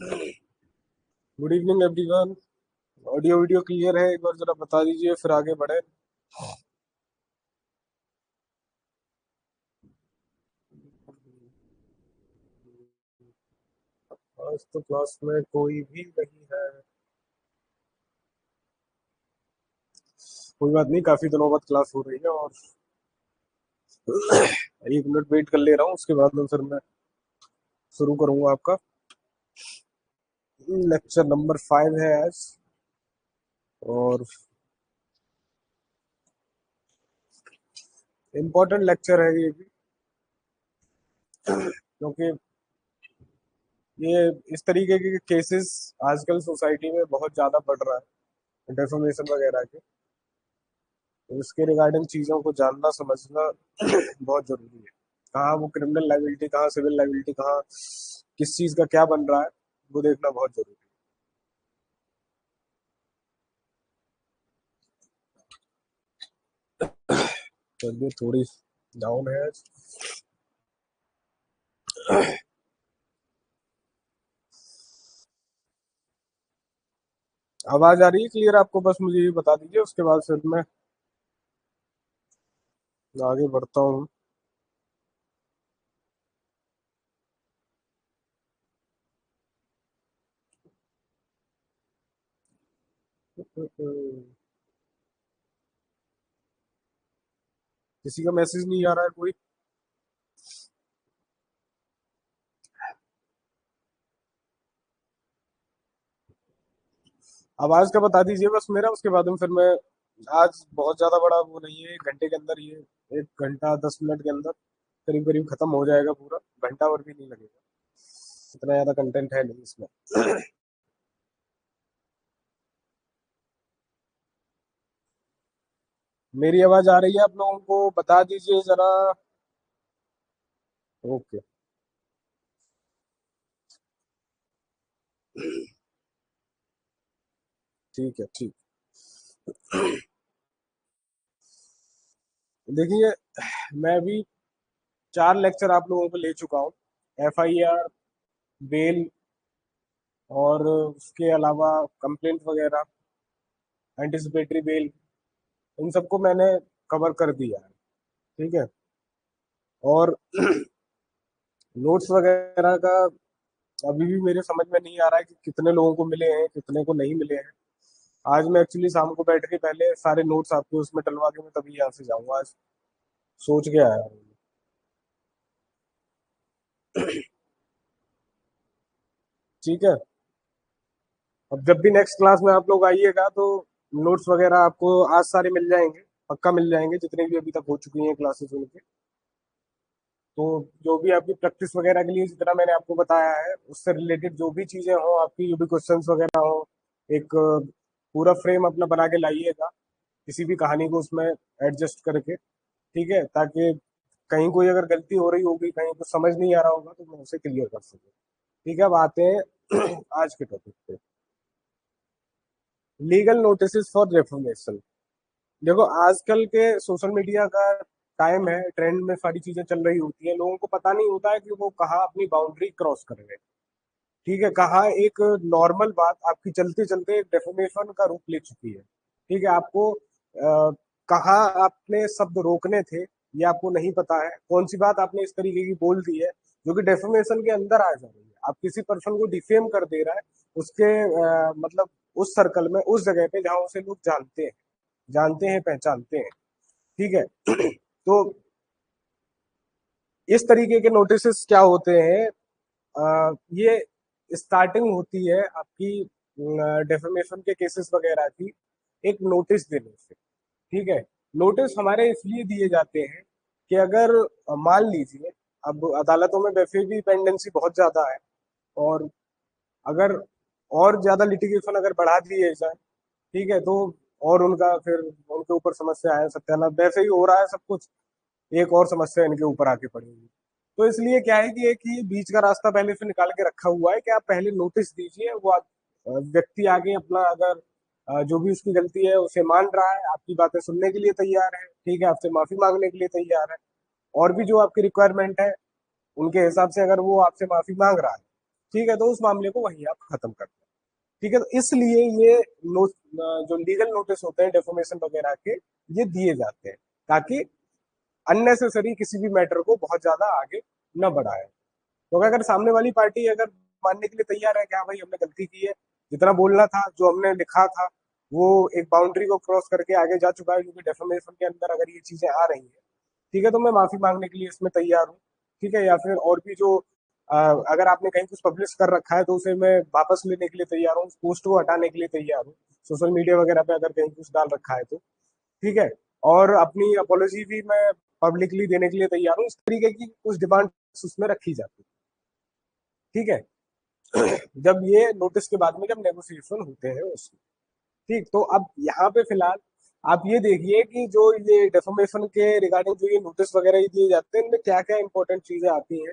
Good evening everyone. Audio video clear है? एक बार जरा बता दीजिए फिर आगे बढ़े। आज तो क्लास में कोई भी नहीं है। कोई बात नहीं, काफी दिनों बाद क्लास हो रही है और 1 मिनट वेट कर ले रहा हूँ, उसके बाद में फिर मैं शुरू करूंगा आपका। लेक्चर नंबर 5 है आज। और इम्पोर्टेंट लेक्चर है ये भी, क्योंकि ये इस तरीके के केसेस आजकल सोसाइटी में बहुत ज्यादा बढ़ रहा है, डेफोमेशन वगैरह के। तो इसके रिगार्डिंग चीज़ों को जानना समझना बहुत ज़रूरी है। कहाँ वो क्रिमिनल लाइबिलिटी, कहाँ सिविल लाइबिलिटी, कहाँ किस चीज़ का क्या बन रहा है, वो देखना बहुत ज़रूरी है। चलिए, थोड़ी डाउन है आज। आवाज़ आ रही है क्लियर आपको? बस मुझे ये बता दीजिए, उसके बाद फिर मैं आगे बढ़ता हूँ। किसी का मैसेज नहीं आ रहा है कोई? आवाज़ का बता दीजिए बस मेरा, उसके बाद में फिर मैं। आज बहुत ज़्यादा बड़ा वो नहीं है, 1 घंटे के अंदर ये 1 घंटा 10 मिनट के अंदर करीब करीब खत्म हो जाएगा पूरा। घंटा और भी नहीं लगेगा, इतना ज़्यादा कंटेंट है नहीं इसमें। मेरी आवाज आ रही है आप लोगों को? बता दीजिए जरा। ओके। ठीक है, ठीक। देखिए, मैं अभी 4 लेक्चर आप लोगों को ले चुका हूँ। FIR, बेल, और उसके अलावा कंप्लेंट वगैरह, एंटिसिपेटरी बेल, इन सबको मैंने कवर कर दिया है। ठीक है। और नोट्स वगैरह का अभी भी मेरे समझ में नहीं आ रहा है कि कितने लोगों को मिले हैं, कितने को नहीं मिले हैं। आज मैं एक्चुअली शाम को बैठ के पहले सारे नोट्स आपके उसमें डलवा के मैं तभी यहाँ से जाऊंगा आज। सोच के आया हूँ। ठीक है। अब जब भी नेक्स्ट क्लास में आप लोग आइएगा तो नोट्स वगैरह आपको आज सारे मिल जाएंगे। पक्का मिल जाएंगे, जितने भी अभी तक हो चुकी हैं क्लासेस उनके। तो जो भी आपकी प्रैक्टिस वगैरह के लिए जितना मैंने आपको बताया है, उससे रिलेटेड जो भी चीजें हो आपकी, जो भी क्वेश्चंस वगैरह हो, एक पूरा फ्रेम अपना बना के लाइएगा, किसी भी कहानी को उसमें एडजस्ट करके। ठीक है, ताकि कहीं कोई अगर गलती हो रही होगी, कहीं कुछ समझ नहीं आ रहा होगा, तो मैं उसे क्लियर कर सकूँ। ठीक है, अब आते हैं आज के टॉपिक पे। Legal notice for reformation. देखो, आजकल के सोशल मीडिया का टाइम है, ट्रेंड में सारी चीजें चल रही होती है, लोगों को पता नहीं होता है कि वो कहाँ अपनी बाउंड्री क्रॉस कर रहे हैं। ठीक है, कहाँ एक नॉर्मल बात आपकी चलते चलते एक डेफोमेशन का रूप ले चुकी है। ठीक है, आपको कहाँ आपने शब्द रोकने थे ये आपको नहीं पता है, कौन सी बात आपने इस तरीके की बोल दी है जो कि डेफोमेशन के अंदर आ जा रही है। आप किसी पर्सन को डिफेम कर दे रहा है उसके मतलब उस सर्कल में, उस जगह पे जहाँ उसे लोग जानते हैं, पहचानते हैं। ठीक है। तो इस तरीके के नोटिस क्या होते हैं? ये स्टार्टिंग होती है आपकी डेफेमेशन के केसेस वगैरह की एक नोटिस देने से। ठीक है। नोटिस हमारे इसलिए दिए जाते हैं कि अगर मान लीजिए, अब अदालतों में वैसे भी पेंडेंसी बहुत ज्यादा है, और अगर और ज्यादा लिटिगेशन अगर बढ़ा दिए जाए, ठीक है, तो और उनका फिर उनके ऊपर समस्या है, सत्यानाश वैसे ही हो रहा है सब कुछ, एक और समस्या इनके ऊपर आके पड़ेगी। तो इसलिए क्या है कि एक ही बीच का रास्ता पहले से निकाल के रखा हुआ है कि आप पहले नोटिस दीजिए, वो व्यक्ति आगे अपना अगर जो भी उसकी गलती है उसे मान रहा है, आपकी बातें सुनने के लिए तैयार है, ठीक है, आपसे माफी मांगने के लिए तैयार है, और भी जो आपकी रिक्वायरमेंट है उनके हिसाब से अगर वो आपसे माफी मांग रहा है, ठीक है, तो उस मामले को वहीं आप खत्म करते हैं। ठीक है, तो इसलिए ये जो लीगल नोटिस होते हैं डेफोमेशन वगैरह के, ये दिए जाते हैं ताकि अननेसेसरी किसी भी मैटर को बहुत ज्यादा आगे न बढ़ाए। तो अगर सामने वाली पार्टी अगर मानने के लिए तैयार है कि हाँ भाई हमने गलती की है, जितना बोलना था, जो हमने लिखा था, वो एक बाउंड्री को क्रॉस करके आगे जा चुका है, क्योंकि डेफर्मेशन के अंदर अगर ये चीजें आ रही है, ठीक है, तो मैं माफी मांगने के लिए इसमें तैयार हूँ। ठीक है, या फिर और भी जो अगर आपने कहीं कुछ पब्लिश कर रखा है तो उसे मैं वापस लेने के लिए तैयार हूँ, उस पोस्ट को हटाने के लिए तैयार हूँ, सोशल मीडिया वगैरह पे अगर कहीं कुछ डाल रखा है तो। ठीक है, और अपनी अपोलॉजी भी मैं पब्लिकली देने के लिए तैयार हूँ। इस तरीके की कुछ डिमांड उसमें रखी जाती है। ठीक है, जब ये नोटिस के बाद में जब नेगोशिएशन होते हैं उसमें। ठीक, तो अब यहाँ पे फिलहाल आप ये देखिए कि जो ये डेफोमेशन के रिगार्डिंग जो ये नोटिस वगैरह ये दिए जाते हैं, इनमें क्या क्या इंपॉर्टेंट चीजें आती हैं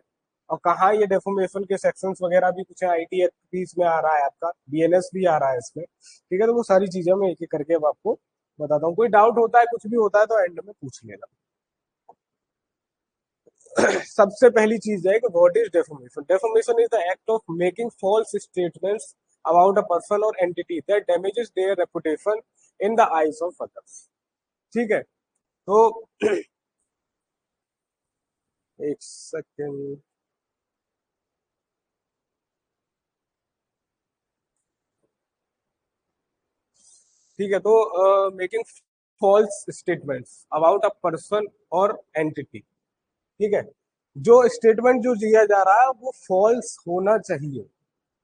और कहाँ ये डेफोमेशन के सेक्शंस वगैरह भी कुछ आईटी एक्ट भी इसमें आ रहा है, आपका बीएनएस भी आ रहा है इसमें। ठीक है, तो वो सारी चीजें मैं एक एक करके अब आपको बताता हूँ। कोई डाउट होता है, कुछ भी होता है तो एंड में पूछ लेना। सबसे पहली चीज है कि what is defamation. Defamation is the act of making false statements about a person और entity that damages their reputation in the eyes of others. ठीक है, तो एक सेकेंड। ठीक है, तो making false statements about a person और entity. ठीक है, जो स्टेटमेंट जो दिया जा रहा है वो फॉल्स होना चाहिए।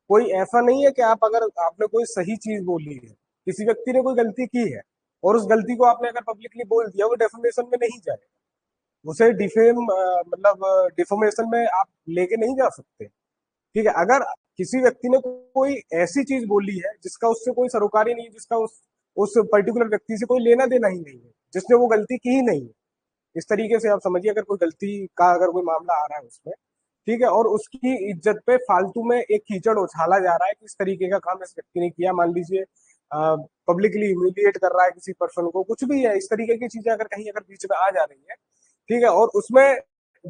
कोई ऐसा नहीं है कि आप अगर आपने कोई सही चीज बोली है, किसी व्यक्ति ने कोई गलती की है और उस गलती को आपने अगर पब्लिकली बोल दिया, वो डेफोमेशन में नहीं जाएगा। उसे डिफेम मतलब डिफोमेशन में आप लेके नहीं जा सकते। ठीक है, अगर किसी व्यक्ति ने कोई ऐसी चीज बोली है जिसका उससे कोई सरोकारी नहीं है, जिसका उस पर्टिकुलर व्यक्ति से कोई लेना देना ही नहीं है, जिसने वो गलती की ही नहीं है, इस तरीके से आप समझिए अगर कोई गलती का अगर कोई मामला आ रहा है उसमें। ठीक है, और उसकी इज्जत पे फालतू में एक कीचड़ उछाला जा रहा है कि इस तरीके का काम इस व्यक्ति ने किया, मान लीजिए पब्लिकली ह्यूमिलिएट कर रहा है किसी पर्सन को, कुछ भी है, इस तरीके की चीजें अगर कहीं अगर बीच में आ जा रही है, ठीक है, और उसमें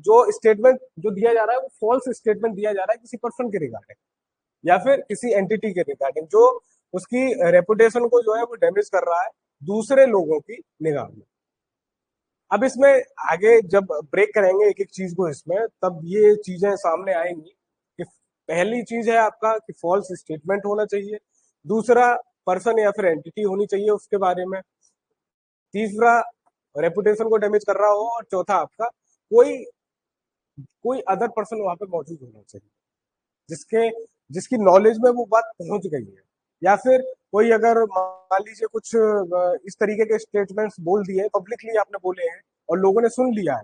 जो स्टेटमेंट जो दिया जा रहा है वो फॉल्स स्टेटमेंट दिया जा रहा है किसी पर्सन के रिगार्डिंग या फिर किसी एंटिटी के रिगार्डिंग, जो उसकी रेपुटेशन को जो है वो डैमेज कर रहा है दूसरे लोगों की निगाह में। अब इसमें आगे जब ब्रेक करेंगे एक एक चीज को इसमें, तब ये चीजें सामने आएंगी कि पहली चीज है आपका कि फॉल्स स्टेटमेंट होना चाहिए, दूसरा पर्सन या फिर एंटिटी होनी चाहिए उसके बारे में, तीसरा रेपुटेशन को डैमेज कर रहा हो, और चौथा आपका कोई कोई अदर पर्सन वहां पे मौजूद होना चाहिए जिसके जिसकी नॉलेज में वो बात पहुंच गई है, या फिर कोई अगर मान लीजिए कुछ इस तरीके के स्टेटमेंट्स बोल दिए पब्लिकली आपने बोले हैं और लोगों ने सुन लिया है,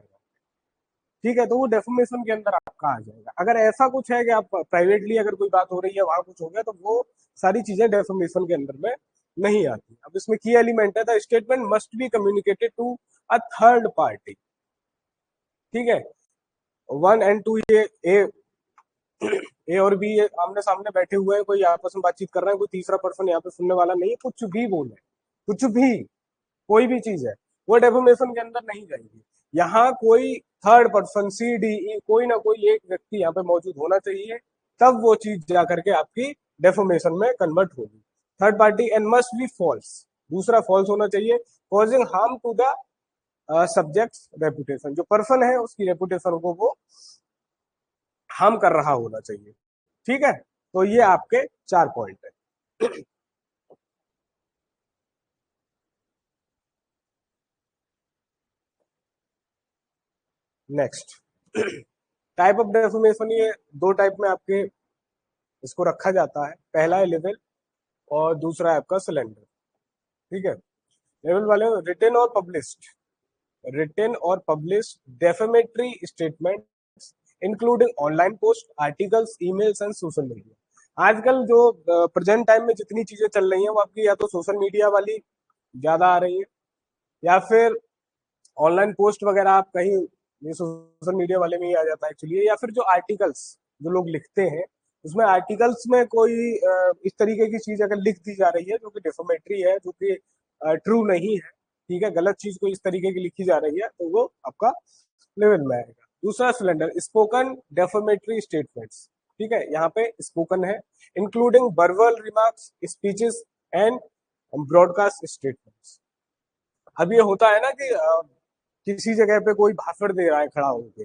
ठीक है, तो वो डेफोमेशन के अंदर आपका आ जाएगा। अगर ऐसा कुछ है कि आप प्राइवेटली अगर कोई बात हो रही है वहां कुछ हो गया, तो वो सारी चीजें डेफोमेशन के अंदर में नहीं आती। अब इसमें की एलिमेंट है the statement must be communicated to a third party. ठीक है, वन एंड टू, ये ए और बी ये आमने सामने बैठे हुए हैं, कोई आपस में बातचीत कर रहे हैं, कोई तीसरा पर्सन यहाँ पे सुनने वाला नहीं है, कुछ भी बोले, कुछ भी, कोई भी चीज है, वो डेफोमेशन के अंदर नहीं जाएगी। यहाँ कोई third person C D E कोई ना कोई एक व्यक्ति यहाँ पे मौजूद होना चाहिए, तब वो चीज जा करके आपकी डेफोमेशन में कन्वर्ट होगी। Third party and must be false, दूसरा फॉल्स होना चाहिए, causing harm to the subject reputation, जो पर्सन है उसकी रेपुटेशन को वो हार्म कर रहा होना चाहिए। ठीक है, तो ये आपके 4 पॉइंट है। नेक्स्ट, टाइप ऑफ डेफोमेशन, ये दो टाइप में आपके इसको रखा जाता है। पहला है लेवल और दूसरा है आपका सिलेंडर। ठीक है, लेवल वाले रिटन और पब्लिश्ड, रिटन और publish defamatory statement including online post, articles, emails and social media. आजकल जो प्रेजेंट टाइम में जितनी चीजें चल रही हैं वो आपकी या तो सोशल मीडिया वाली ज्यादा आ रही है, या फिर ऑनलाइन पोस्ट वगैरह आप कहीं, ये सोशल मीडिया वाले में ही आ जाता है एक्चुअली, या फिर जो आर्टिकल्स जो लोग लिखते हैं, उसमें आर्टिकल्स में कोई इस तरीके की चीज अगर लिख दी जा रही है जो कि डिफोमेटरी है, जो कि ट्रू नहीं है, ठीक है, गलत चीज को इस तरीके की लिखी जा रही है, तो वो आपका लेवल में आएगा। दूसरा सिलेंडर, स्पोकन डेफोमेटरी स्टेटमेंट्स, ठीक है, यहाँ पे स्पोकन है, including verbal remarks, speeches and broadcast statements. अब ये होता है ना कि किसी जगह पे कोई भाषण दे रहा है खड़ा होकर,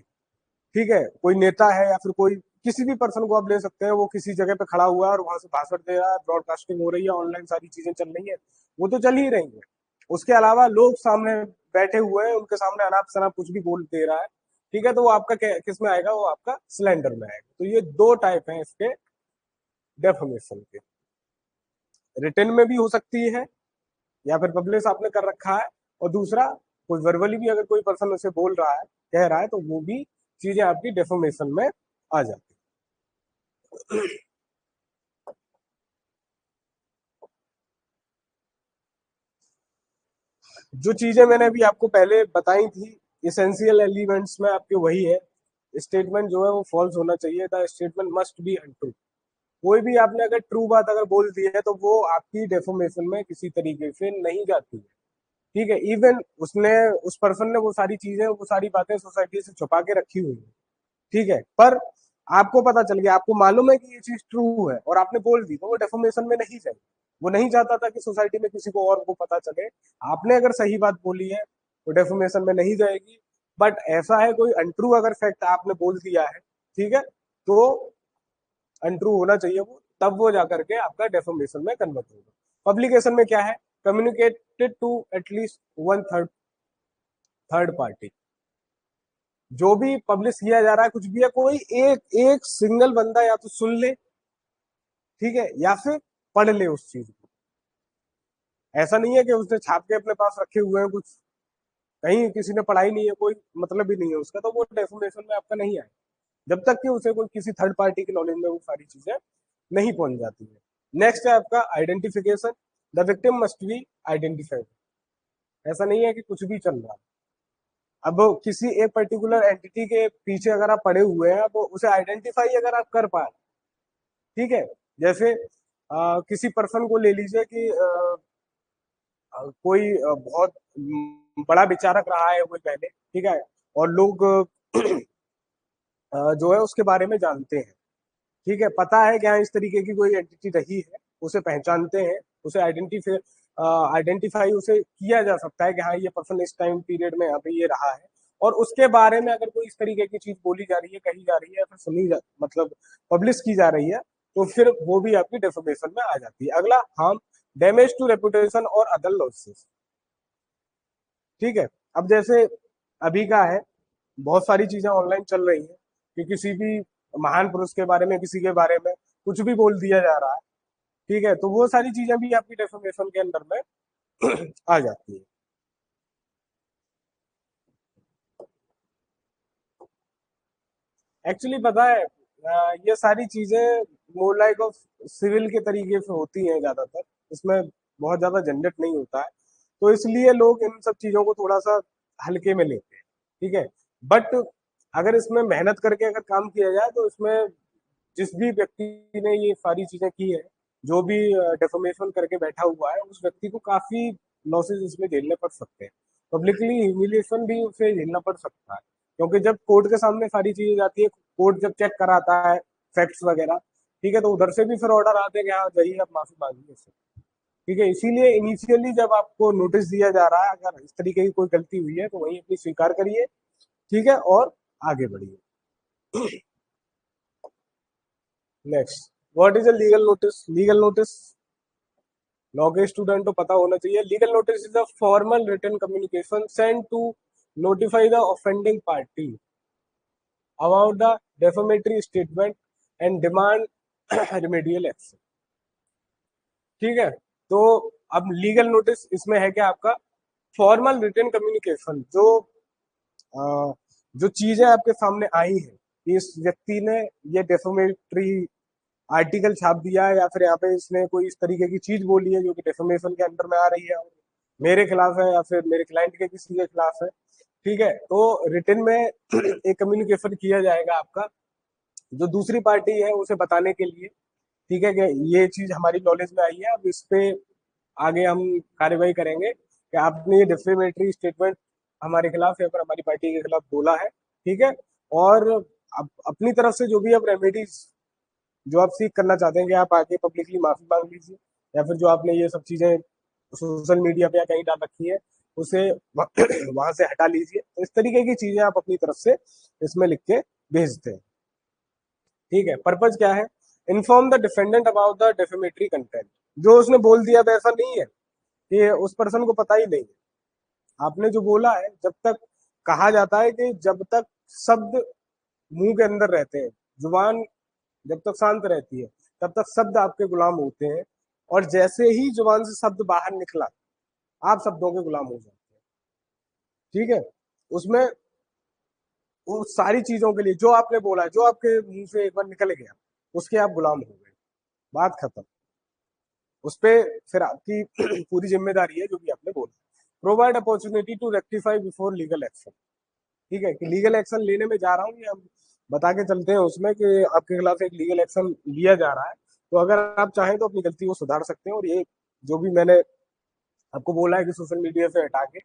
ठीक है, कोई नेता है या फिर कोई किसी भी पर्सन को आप ले सकते हैं, वो किसी जगह पे खड़ा हुआ है और वहां से भाषण दे रहा है, ब्रॉडकास्टिंग हो रही है, ऑनलाइन सारी चीजें चल रही है, वो तो चल ही रही है। उसके अलावा लोग सामने बैठे हुए हैं, उनके सामने अनाप शनाप कुछ भी बोल दे रहा है, ठीक है, तो वो आपका किस में आएगा, वो आपका सिलेंडर में आएगा। तो ये दो टाइप हैं इसके डेफर्मेशन के, रिटर्न में भी हो सकती है या फिर पब्लिश आपने कर रखा है, और दूसरा कोई वर्बली भी अगर कोई पर्सन उसे बोल रहा है, कह रहा है, तो वो भी चीजें आपकी डेफर्मेशन में आ जाती है। जो चीजें मैंने अभी आपको पहले बताई थी, इसेंशियल एलिमेंट्स में आपके वही है। स्टेटमेंट जो है वो फॉल्स होना चाहिए था, स्टेटमेंट मस्ट बी अनट्रू। कोई भी आपने अगर ट्रू बात अगर बोल दी है तो वो आपकी डेफर्मेशन में किसी तरीके से नहीं जाती है, ठीक है। इवन उसने, उस पर्सन ने वो सारी चीजें, वो सारी बातें सोसाइटी से छुपा के रखी हुई है, ठीक है, पर आपको पता चल गया, आपको मालूम है कि ये चीज ट्रू है और आपने बोल दी, तो वो डेफर्मेशन में नहीं जाएगी। वो नहीं चाहता था कि सोसाइटी में किसी को और को पता चले। आपने अगर सही बात बोली है तो डेफर्मेशन में नहीं जाएगी। बट ऐसा है, कोई अनट्रू अगर फैक्ट आपने बोल दिया है, ठीक है, तो अनट्रू होना चाहिए वो, तब वो जाकर के आपका डेफर्मेशन में कन्वर्ट होगा। पब्लिकेशन में क्या है, communicated to at least one third party. जो भी पब्लिश किया जा रहा है, कुछ भी है, कोई एक एक सिंगल बंदा या तो सुन ले, ठीक है, या फिर पढ़ ले उस चीज को। ऐसा नहीं है कि उसने छाप के अपने पास रखे हुए हैं कुछ, कहीं किसी ने पढ़ाई नहीं है, कोई मतलब भी नहीं है उसका, तो वो डेफर्मेशन में आपका नहीं आए, जब तक कि उसे कोई किसी थर्ड पार्टी के नॉलेज में वो सारी चीजें नहीं पहुंच जाती है। नेक्स्ट है आपका identification. The victim must be identified. ऐसा नहीं है कि कुछ भी चल रहा है। अब किसी एक पर्टिकुलर एंटिटी के पीछे अगर आप पड़े हुए हैं, अब उसे आइडेंटिफाई अगर आप कर पाए, ठीक है, जैसे किसी पर्सन को ले लीजिए कि कोई बहुत बड़ा विचारक रहा है कोई पहले, ठीक है, और लोग जो है उसके बारे में जानते हैं, ठीक है, पता है कि हाँ इस तरीके की कोई एंटिटी रही है, उसे पहचानते हैं, उसे आइडेंटिफाई उसे किया जा सकता है कि हाँ ये पर्सन इस टाइम पीरियड में यहाँ पे ये रहा है। और उसके बारे में अगर कोई इस तरीके की चीज बोली जा रही है, कही जा रही है, फिर मतलब पब्लिश की जा रही है, तो फिर वो भी आपकी डेफर्मेशन में आ जाती है। अगला, हार्म, डैमेज टू रेपुटेशन और अदर लॉसेस, ठीक है। अब जैसे अभी का है, बहुत सारी चीजें ऑनलाइन चल रही हैं कि किसी भी महान पुरुष के बारे में, किसी के बारे में कुछ भी बोल दिया जा रहा है, ठीक है, तो वो सारी चीजें भी आपकी डेफर्मेशन के अंदर में आ जाती है। एक्चुअली पता है, ये सारी चीजें मोर लाइक ऑफ सिविल के तरीके से होती हैं ज्यादातर, इसमें बहुत ज्यादा झंझट नहीं होता है, तो इसलिए लोग इन सब चीजों को थोड़ा सा हल्के में लेते हैं, ठीक है। बट अगर इसमें मेहनत करके अगर काम किया जाए, तो इसमें जिस भी व्यक्ति ने ये सारी चीजें की है, जो भी डेफर्मेशन करके बैठा हुआ है, उस व्यक्ति को काफी लॉसेस इसमें झेलने पड़ सकते हैं। पब्लिकली ह्यूमिलिएशन भी उसे झेलना पड़ सकता है, क्योंकि जब कोर्ट के सामने सारी चीजें जाती है, कोर्ट जब चेक कराता है फैक्ट्स वगैरह, ठीक है, तो उधर से भी फिर ऑर्डर आते हैं कि हाँ जाइए आप माफी मांगिए इससे, ठीक है। इसीलिए इनिशियली जब आपको नोटिस दिया जा रहा है, अगर इस तरीके की कोई गलती हुई है, तो वही अपनी स्वीकार करिए, ठीक है, और आगे बढ़िए। Next, what is a legal notice. Legal notice law के स्टूडेंट को पता होना चाहिए। Legal notice is a formal written communication send to notify the offending party about the defamatory statement and demand remedial action, ठीक है। तो अब legal notice इसमें है क्या, आपका फॉर्मल रिटन कम्युनिकेशन, अ, जो चीजें आपके सामने आई है कि इस व्यक्ति ने ये डेफेमेटरी आर्टिकल छाप दिया है, या फिर यहाँ पे इसने कोई इस तरीके की चीज बोली है जो कि डेफेमेशन के अंडर में आ रही है, मेरे खिलाफ है या फिर मेरे क्लाइंट के किसी के खिलाफ है, ठीक है, तो रिटन में एक कम्युनिकेशन किया जाएगा आपका, जो दूसरी पार्टी है उसे बताने के लिए, ठीक है, कि ये चीज हमारी नॉलेज में आई है, अब इस पे आगे हम कार्यवाही करेंगे कि आपने ये डिफेमेटरी स्टेटमेंट हमारे खिलाफ या फिर हमारी पार्टी के खिलाफ बोला है, ठीक है, और अपनी तरफ से जो भी अब रेमेडीज जो आप सीख करना चाहते हैं कि आप आके पब्लिकली माफी मांग लीजिए, या फिर जो आपने ये सब चीजें सोशल मीडिया पे या कहीं डाल रखी है उसे वहां से हटा लीजिए। तो इस तरीके की चीजें आप अपनी तरफ से इसमें लिख के भेजते हैं। ठीक है, पर्पज क्या है? Inform the defendant about the defamatory content. जो उसने बोल दिया था ऐसा नहीं है कि उस पर्सन को पता ही नहीं है। आपने जो बोला है, जब तक कहा जाता है कि जब तक शब्द मुंह के अंदर रहते हैं, जुबान जब तक शांत रहती है, तब तक शब्द आपके गुलाम होते हैं, और जैसे ही जुबान से शब्द बाहर निकला, आप शब्दों के गुलाम हो जाते हैं। ठीक है, उसमें वो सारी चीजों के लिए जो आपने बोला, जो आपके मुंह से एक बार निकल गया, उसके आप गुलाम हो गए, बात खत्म। उस पे फिर आपकी पूरी जिम्मेदारी है जो भी आपने बोला। Provide opportunity to rectify before legal action. ठीक है, कि लीगल एक्शन लेने में जा रहा हूँ, ये हम बता के चलते हैं उसमें कि आपके खिलाफ एक लीगल एक्शन लिया जा रहा है। तो अगर आप चाहें तो अपनी गलती को सुधार सकते हैं। और ये जो भी मैंने आपको बोला है कि सोशल मीडिया से हटा के,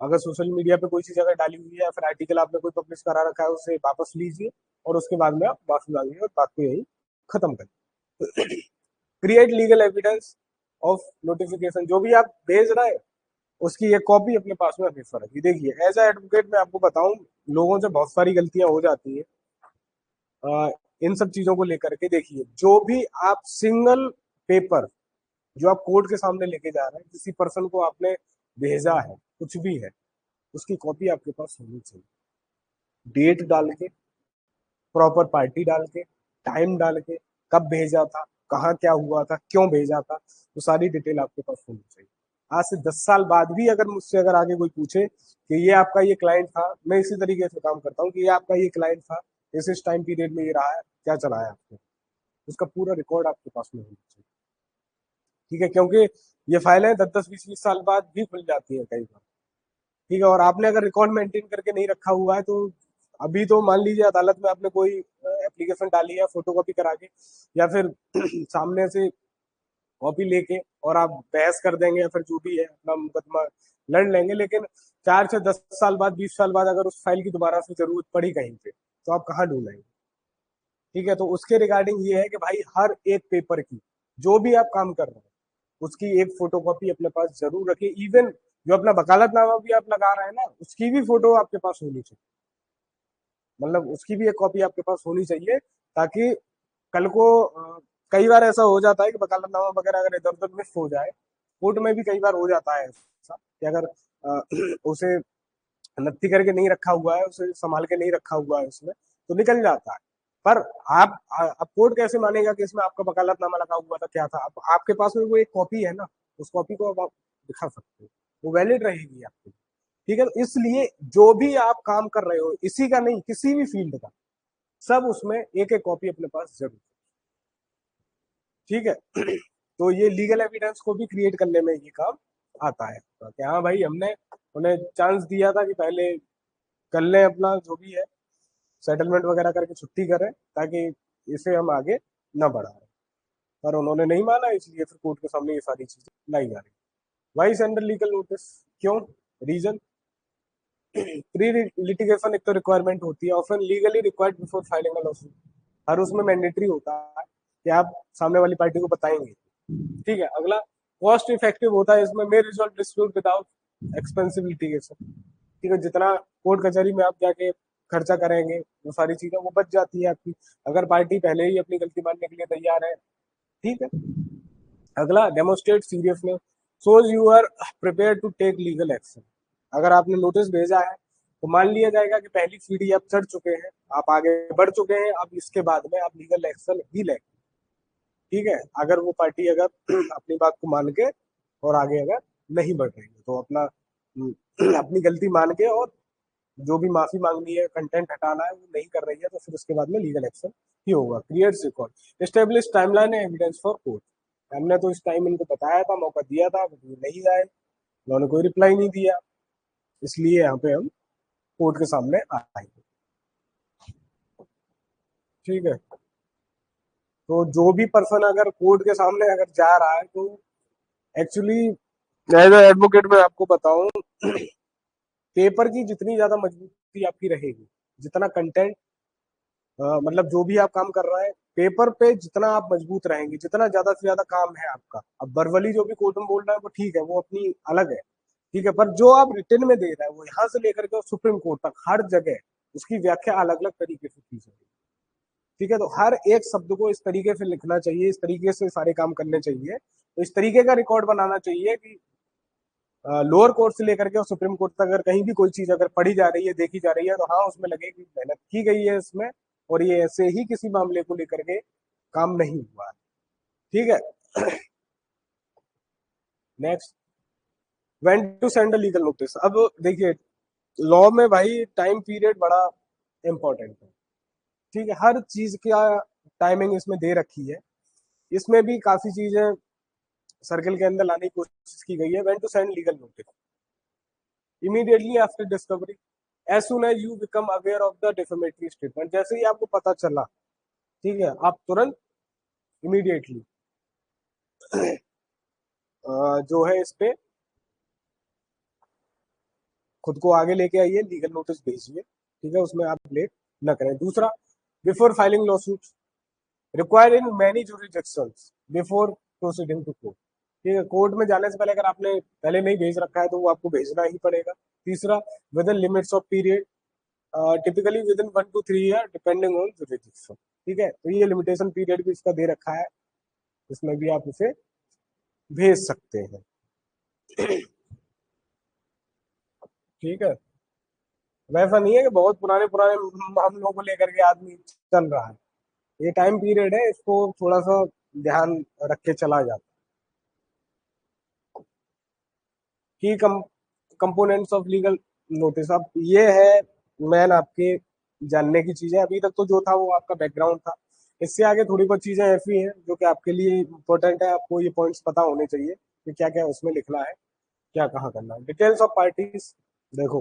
अगर सोशल मीडिया पे कोई चीज अगर डाली हुई है या फिर आर्टिकल आपने कोई पब्लिश करा रखा है, उसे वापस लीजिए और उसके बाद में आप माफी मांगिए और बात को यही खत्म करिए। Create legal evidence of notification. जो भी आप भेज रहे हैं उसकी एक कॉपी अपने पास में हमेशा रखिए। देखिए, एज ए एडवोकेट मैं आपको बताऊं, लोगों से बहुत सारी गलतियां हो जाती है इन सब चीजों को लेकर के। देखिए, जो भी आप सिंगल पेपर जो आप कोर्ट के सामने लेके जा रहे हैं, किसी पर्सन को आपने भेजा है, कुछ भी है, उसकी कॉपी आपके पास होनी चाहिए। डेट डाल के, प्रॉपर पार्टी डाल के, टाइम डाल के, कब भेजा था, कहाँ क्या हुआ था, क्यों भेजा था, तो सारी डिटेल आपके पास होनी चाहिए। आज से 10 साल बाद भी अगर मुझसे अगर आगे कोई पूछे कि ये आपका ये क्लाइंट था, मैं इसी तरीके से काम करता हूँ कि ये आपका ये क्लाइंट था, इस टाइम पीरियड में ये रहा है, क्या चला है आपको, उसका पूरा रिकॉर्ड आपके पास में होना चाहिए। ठीक है, क्योंकि ये फाइलें 10-10 20-20 साल बाद भी खुल जाती है कई बार। ठीक है, और आपने अगर रिकॉर्ड मेंटेन करके नहीं रखा हुआ है तो अभी तो मान लीजिए अदालत में आपने कोई एप्लीकेशन डाली है फोटोकॉपी करा के, या फिर सामने से कॉपी लेके और आप बहस कर देंगे या फिर जो भी है अपना मुकदमा लड़ लेंगे, लेकिन 4 से 10 साल बाद, 20 साल बाद अगर उस फाइल की दोबारा से जरूरत पड़ी कहीं पे, तो आप कहाँ ढूंढेंगे? ठीक है, तो उसके रिगार्डिंग ये है कि भाई हर एक पेपर की, जो भी आप काम कर रहे हैं, उसकी एक फोटोकॉपी अपने पास जरूर रखिए। इवन जो अपना वकालतनामा भी आप लगा रहे हैं ना, उसकी भी फोटो आपके पास होनी चाहिए। मतलब उसकी भी एक कॉपी आपके पास होनी चाहिए, ताकि कल को कई बार ऐसा हो जाता है कि वकालतनामा वगैरह अगर इधर उधर मिस हो जाए, कोर्ट में भी कई बार हो जाता है ऐसा कि अगर उसे नत्थी करके नहीं रखा हुआ है, उसे संभाल के नहीं रखा हुआ है उसमें, तो निकल जाता है। पर आप कोर्ट कैसे मानेगा कि इसमें आपका वकालतनामा लगा हुआ था, क्या था? अब आपके पास में वो एक कॉपी है ना, उस कॉपी को अब आप दिखा सकते हो, वो वैलिड रहेगी आपकी। ठीक है, तो इसलिए जो भी आप काम कर रहे हो, इसी का नहीं, किसी भी फील्ड का, सब उसमें एक एक कॉपी अपने पास जरूर। ठीक है, तो ये लीगल एविडेंस को भी क्रिएट करने में ये काम आता है, तो कि हाँ भाई, हमने उन्हें चांस दिया था कि पहले कर लें अपना जो भी है, सेटलमेंट वगैरह करके छुट्टी करें, ताकि इसे हम आगे न बढ़ाएं। पर उन्होंने नहीं माना, इसलिए फिर कोर्ट के सामने ये सारी चीजें लाई जा रही। वाइस अंडर लीगल नोटिस, क्यों? रीजन, प्री लिटिगेशन एक तो रिक्वायरमेंट होती है, often legally required before filing a lawsuit. हर उसमें मैंडेटरी होता है कि आप सामने वाली पार्टी को बताएंगे। ठीक है, अगला कॉस्ट इफेक्टिव होता है इसमें, may resolve dispute without expensive litigation. ठीक है, जितना कोर्ट कचहरी में आप जाके खर्चा करेंगे, वो सारी चीजें वो बच जाती है आपकी, अगर पार्टी पहले ही अपनी गलती मानने के लिए तैयार है। ठीक है, अगला demonstrate seriousness, shows you are prepare to take legal action. अगर आपने नोटिस भेजा है तो मान लिया जाएगा कि पहली सीढ़ी आप चढ़ चुके हैं, आप आगे बढ़ चुके हैं, अब इसके बाद में आप लीगल एक्शन ही लेंगे। ठीक है, अगर वो पार्टी अगर अपनी बात को मान के और आगे अगर नहीं बढ़ रही है, तो अपना अपनी गलती मान के और जो भी माफी मांगनी है, कंटेंट हटाना है, वो नहीं कर रही है, तो फिर उसके बाद में लीगल एक्शन ही होगा। Create record, establish timeline evidence for court. हमने तो इस टाइम इनको बताया था, मौका दिया था, नहीं आए, उन्होंने कोई रिप्लाई नहीं दिया, इसलिए यहाँ पे हम कोर्ट के सामने आए। ठीक है, तो जो भी पर्सन अगर कोर्ट के सामने अगर जा रहा है, तो एक्चुअली एज एडवोकेट मैं आपको बताऊं, पेपर की जितनी ज्यादा मजबूती आपकी रहेगी, जितना कंटेंट मतलब जो भी आप काम कर रहे हैं, पेपर पे जितना आप मजबूत रहेंगे, जितना ज्यादा से ज्यादा काम है आपका, अब वर्बली जो भी कोर्ट में बोल रहा है वो ठीक है, वो अपनी अलग है, ठीक है, पर जो आप रिटर्न में दे रहे हैं वो यहाँ से लेकर के सुप्रीम कोर्ट तक हर जगह उसकी व्याख्या अलग अलग तरीके से की जाएगी। ठीक है, तो हर एक शब्द को इस तरीके से लिखना चाहिए, इस तरीके से सारे काम करने चाहिए, तो इस तरीके का रिकॉर्ड बनाना चाहिए कि लोअर कोर्ट से लेकर के और सुप्रीम कोर्ट तक अगर कहीं भी कोई चीज अगर पढ़ी जा रही है, देखी जा रही है, तो हाँ उसमें लगे कि मेहनत की गई है इसमें, और ये ऐसे ही किसी मामले को लेकर के काम नहीं हुआ है। ठीक है। Next, when to send a legal notice. अब देखिए, लॉ में भाई टाइम पीरियड बड़ा इंपॉर्टेंट है। ठीक है, हर चीज का टाइमिंग इसमें दे रखी है, इसमें भी काफी चीजें सर्कल के अंदर लाने की कोशिश की गई है। When to send legal notice, immediately after discovery, as soon as you become aware of the defamatory statement, जैसे ही आपको पता चला, ठीक है, आप तुरंत इमीडिएटली जो है इस पे खुद को आगे लेके आइए, लीगल नोटिस भेजिए। ठीक है, उसमें आप लेट न करें। दूसरा, before filing lawsuit, required in many jurisdictions before proceeding to court. ठीक है, कोर्ट में जाने से पहले अगर आपने पहले नहीं भेज रखा है तो वो आपको भेजना ही पड़ेगा। तीसरा, with in limits of period, typically with in 1 to 3 year depending on jurisdiction. ठीक है, तो ये लिमिटेशन पीरियड भी इसका दे रखा है, इसमें भी आप इसे भेज सकते हैं। ठीक है, वैसा नहीं है कि बहुत पुराने पुराने मामलों को लेकर के आदमी चल रहा है, ये टाइम पीरियड है, इसको थोड़ा सा ध्यान रख के चला जाता है। की कंपोनेंट्स ऑफ लीगल नोटिस, अब ये है मैन आपके जानने की चीजें। अभी तक तो जो था वो आपका बैकग्राउंड था, इससे आगे थोड़ी बहुत चीजें ऐसी हैं जो कि आपके लिए इम्पोर्टेंट है, आपको ये पॉइंट्स पता होने चाहिए कि क्या क्या उसमें लिखना है, क्या कहाँ करना है। डिटेल्स ऑफ पार्टीज, देखो,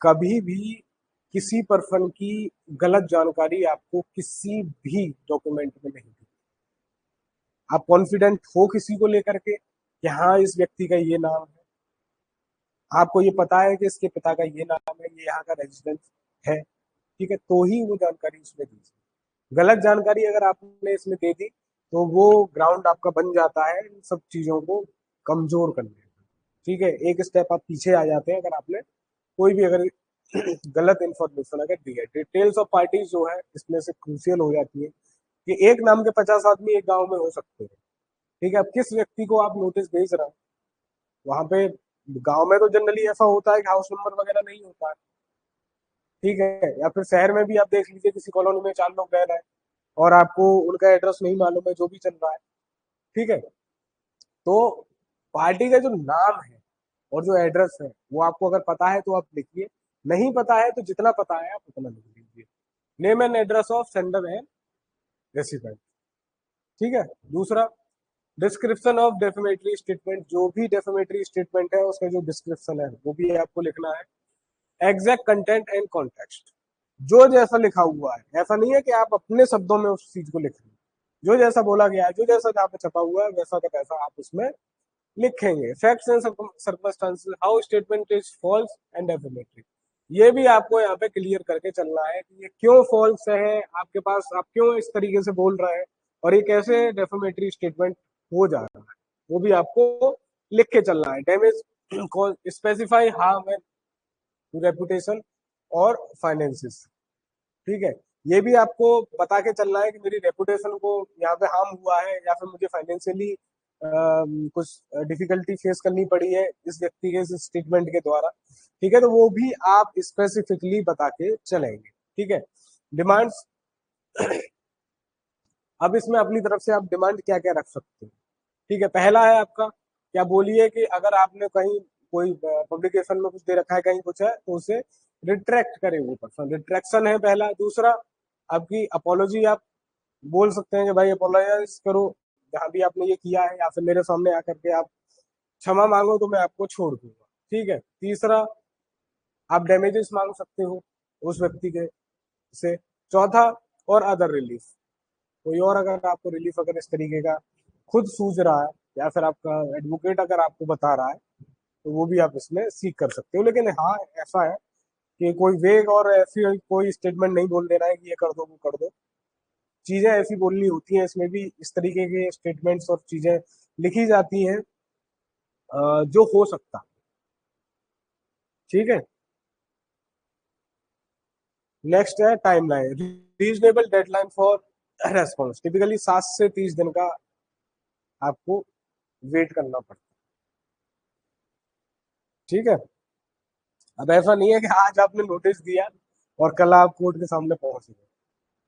कभी भी किसी पर्सन की गलत जानकारी आपको किसी भी डॉक्यूमेंट में नहीं दी। आप कॉन्फिडेंट हो किसी को लेकर के कि हाँ इस व्यक्ति का ये नाम है, आपको ये पता है कि इसके पिता का ये नाम है, ये यहाँ का रेजिडेंस है, ठीक है, तो ही वो जानकारी उसमें दीजिए। गलत जानकारी अगर आपने इसमें दे दी तो वो ग्राउंड आपका बन जाता है इन सब चीजों को कमजोर करने का। ठीक है, एक स्टेप आप पीछे आ जाते हैं अगर आपने कोई भी अगर गलत इंफॉर्मेशन अगर दी है। डिटेल्स ऑफ पार्टीज जो है इसमें से क्रूशियल हो जाती है कि एक नाम के 50 आदमी एक गांव में हो सकते हैं। ठीक है, अब किस व्यक्ति को आप नोटिस भेज रहे हैं, वहां पे गांव में तो जनरली ऐसा होता है कि हाउस नंबर वगैरह नहीं होता है। ठीक है, या फिर शहर में भी आप देख लीजिए किसी कॉलोनी में 4 लोग रह रहे हैं और आपको उनका एड्रेस नहीं मालूम है जो भी चल रहा है। ठीक है, तो पार्टी का जो नाम है और जो एड्रेस है वो आपको अगर पता है तो आप लिखिए, नहीं पता है तो जितना पता है आप उतना लिख लीजिए। Name and address of sender and resident. ठीक है, दूसरा, डिस्क्रिप्शन ऑफ डेफेमेटरी स्टेटमेंट, जो भी डेफेमेटरी स्टेटमेंट है उसका जो डिस्क्रिप्शन है वो भी आपको लिखना है। एग्जैक्ट कंटेंट एंड कॉन्टेक्स्ट, जो जैसा लिखा हुआ है, ऐसा नहीं है कि आप अपने शब्दों में उस चीज को लिख रहे हैं, जो जैसा बोला गया है, जो जैसा जहाँ पे छपा हुआ है वैसा का वैसा आप उसमें लिखेंगे। Facts and circumstances, how statement is false and definitely, ये भी आपको यहाँ पे क्लियर करके चलना है कि ये क्यों फॉल्स है आपके पास, आप क्यों इस तरीके से बोल रहे हैं, और ये कैसे डेफिनेटरी स्टेटमेंट हो जा रहा है, वो भी आपको लिख के चलना है। Damage, specify harm and reputation और फाइनेंसिस। ठीक है, ये भी आपको बता के चलना है कि मेरी रेपुटेशन को यहाँ पे हार्म हुआ है या फिर मुझे फाइनेंशियली कुछ डिफिकल्टी फेस करनी पड़ी है इस व्यक्ति के इस स्टेटमेंट के द्वारा। ठीक है, तो वो भी आप स्पेसिफिकली बता के चलेंगे। ठीक है, डिमांड्स, अब इसमें अपनी तरफ से आप डिमांड क्या क्या रख सकते हैं। ठीक है, पहला है आपका, क्या बोलिए कि अगर आपने कहीं कोई पब्लिकेशन में कुछ दे रखा है, कहीं कुछ है, तो उसे रिट्रैक्ट करे वो पर्सन, रिट्रैक्शन है पहला। दूसरा, आपकी अपोलॉजी आप बोल सकते हैं कि भाई अपोलोजाइज करो जहां भी आपने ये किया है, या फिर मेरे सामने आकर के आप क्षमा मांगो तो मैं आपको छोड़ दूंगा। ठीक है, तीसरा, आप डैमेजेस मांग सकते हो उस व्यक्ति के से। चौथा, और अदर रिलीफ, कोई और अगर आपको रिलीफ अगर इस तरीके का खुद सूझ रहा है या फिर आपका एडवोकेट अगर आपको बता रहा है तो वो भी आप इसमें सीख कर सकते हो। लेकिन हाँ, ऐसा है कि कोई वेग और ऐसी कोई स्टेटमेंट नहीं बोल देना है कि ये कर दो वो कर दो, चीजें ऐसी बोलनी होती हैं, इसमें भी इस तरीके के स्टेटमेंट्स और चीजें लिखी जाती हैं जो हो सकता। ठीक है। नेक्स्ट है timeline, reasonable deadline for response, typically 7 से 30 दिन का आपको वेट करना पड़ता है। ठीक है। अब ऐसा नहीं है कि आज आपने नोटिस दिया और कल आप कोर्ट के सामने पहुंच गए।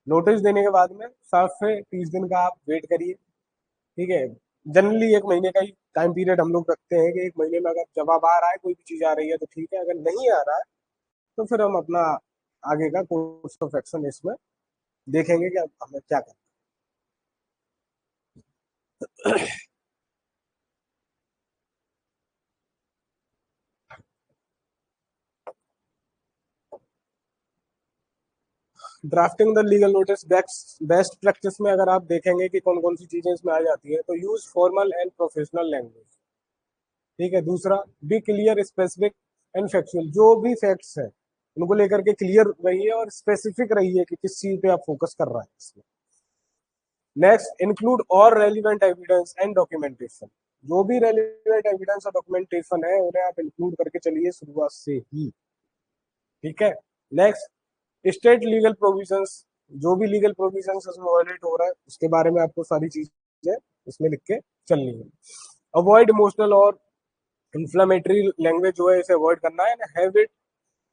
नोटिस देने के बाद में 7 से 30 दिन का आप वेट करिए। ठीक है। जनरली 1 महीने का ही टाइम पीरियड हम लोग रखते हैं कि 1 महीने में अगर जवाब आ रहा है, कोई भी चीज आ रही है तो ठीक है, अगर नहीं आ रहा है तो फिर हम अपना आगे का कोर्स ऑफ एक्शन इसमें देखेंगे कि अब हमें क्या करना है। Drafting the legal notice, best practice में अगर आप देखेंगे कि कौन कौन सी चीजें इसमें आ जाती है, तो use formal and professional language. ठीक है। दूसरा, be clear, specific and factual, जो भी फैक्ट्स हैं उनको लेकर के क्लियर रहिए और स्पेसिफिक रहिए कि किस चीज पे आप फोकस कर रहे हैं इसमें। नेक्स्ट, इंक्लूड और रेलिवेंट एविडेंस एंड डॉक्यूमेंटेशन, जो भी रेलिवेंट एविडेंस और डॉक्यूमेंटेशन है उन्हें आप इंक्लूड करके चलिए शुरुआत से ही। ठीक है। नेक्स्ट, स्टेट लीगल प्रोविजंस, जो भी लीगल प्रोविजंस उसमें वायलेट हो रहा है उसके बारे में आपको सारी चीजें इसमें लिख के चलनी है। अवॉइड इमोशनल और इन्फ्लामेटरी लैंग्वेज जो है इसे अवॉइड करना है, have it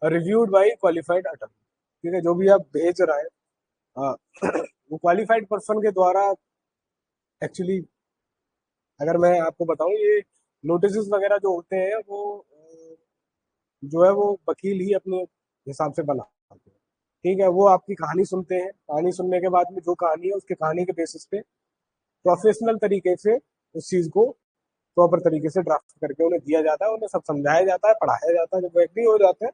reviewed by qualified attorney. ठीक है। जो भी आप भेज रहा है वो क्वालिफाइड पर्सन के द्वारा एक्चुअली, अगर मैं आपको बताऊं, ये नोटिस वगैरह जो होते हैं वो जो है वो वकील ही अपने हिसाब से बनाते हैं। ठीक है। वो आपकी कहानी सुनते हैं, कहानी सुनने के बाद में जो कहानी है उसके कहानी के बेसिस पे प्रोफेशनल तरीके से उस चीज को प्रॉपर तरीके से ड्राफ्ट करके उन्हें दिया जाता है, उन्हें सब समझाया जाता है, पढ़ाया जाता है, जब वो एग्री हो जाते हैं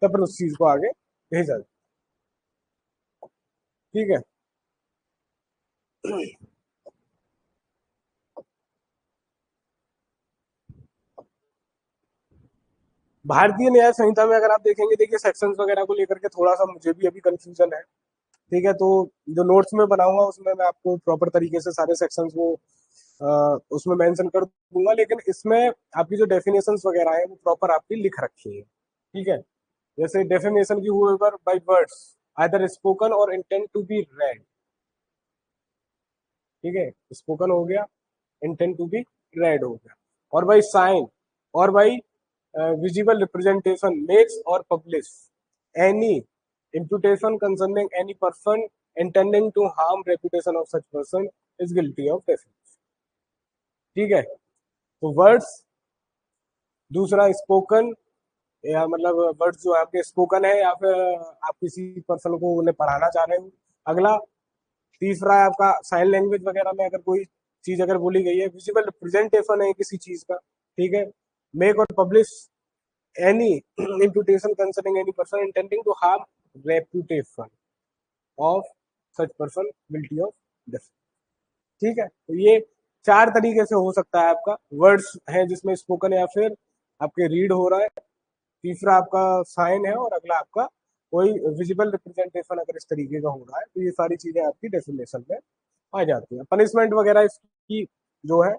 तब फिर उस चीज को आगे भेजा जाता है। ठीक है। भारतीय न्याय संहिता में अगर आप देखेंगे, देखिए सेक्शंस वगैरह को लेकर के थोड़ा सा मुझे भी अभी कंफ्यूजन है। ठीक है। तो जो नोट्स में बनाऊंगा उसमें मैं आपको प्रॉपर तरीके से सारे सेक्शंस वो उसमें मेंशन कर दूंगा, लेकिन इसमें आपकी जो डेफिनेशंस वगैरह है वो प्रॉपर आपकी लिख रखी है। ठीक है। जैसे डेफिनेशन की, whoever by words either spoken or intent to be read. ठीक है। स्पोकन हो गया, इंटेंट टू बी रेड हो गया, और बाई साइन और बाई विजिबल रिप्रेजेंटेशन मेक्स और publish any imputation concerning any person intending to harm reputation of such person is guilty of defamation। ठीक है। तो वर्ड्स, दूसरा स्पोकन, या मतलब वर्ड्स जो आपके स्पोकन है या फिर आप किसी पर्सन को उन्हें पढ़ाना चाह रहे हो। अगला, तीसरा है आपका साइन लैंग्वेज वगैरह में अगर कोई चीज अगर बोली गई है, विजिबल रिप्रेजेंटेशन है किसी चीज का। ठीक है। मेक और publish any imputation concerning any person intending to harm reputation of such person guilty of defamation। ठीक है। तो ये 4 तरीके से हो सकता है आपका। वर्ड्स है जिसमें स्पोकन या फिर आपके रीड हो रहा है, तीसरा आपका साइन है, और अगला आपका कोई विजिबल रिप्रेजेंटेशन अगर इस तरीके का हो रहा है, तो ये सारी चीजें आपकी डेफिनेशन में आ जाती है। पनिशमेंट वगैरह इसकी जो है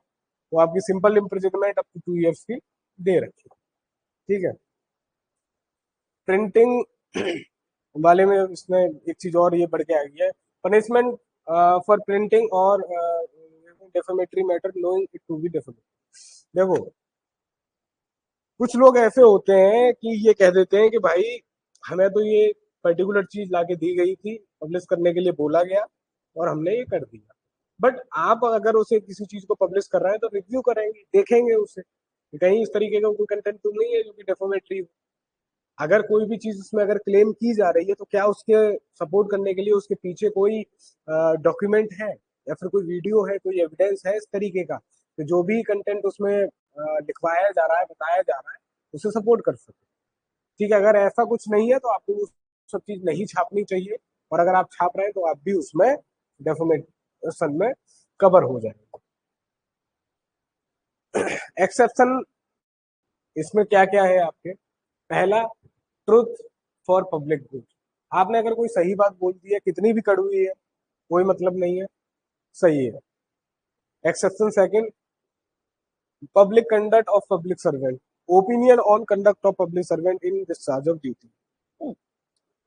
वो आपकी simple imprisonment up to 2 years की दे रखी है। ठीक है। प्रिंटिंग वाले में इसमें एक चीज और ये बढ़ के आ गई है, punishment for printing or defamatory matter knowing it to be defamatory. देखो, कुछ लोग ऐसे होते हैं कि ये कह देते हैं कि भाई हमें तो ये पर्टिकुलर चीज लाके दी गई थी, पब्लिश करने के लिए बोला गया और हमने ये कर दिया। बट आप अगर उसे किसी चीज को पब्लिश कर रहे हैं तो रिव्यू करेंगे, देखेंगे उसे कि कहीं इस तरीके का कोई कंटेंट तो नहीं है जो कि डेफेमेटरी हो। अगर कोई भी चीज उसमें अगर क्लेम की जा रही है तो क्या उसके सपोर्ट करने के लिए उसके पीछे कोई डॉक्यूमेंट है या फिर कोई वीडियो है, कोई एविडेंस है इस तरीके का, तो जो भी कंटेंट उसमें लिखवाया जा रहा है, बताया जा रहा है, उसे सपोर्ट कर सके। ठीक है। अगर ऐसा कुछ नहीं है तो आपको वो सब चीज नहीं छापनी चाहिए, और अगर आप छाप रहे हैं तो आप भी उसमें डेफोमेशन में कवर हो जाएंगे। एक्सेप्शन इसमें क्या क्या है आपके, पहला, ट्रुथ फॉर पब्लिक गुड। आपने अगर कोई सही बात बोल दी है, कितनी भी कड़वी है, कोई मतलब नहीं है, सही है। Exception second, public conduct of public servant, opinion on conduct of public servant in discharge of duty.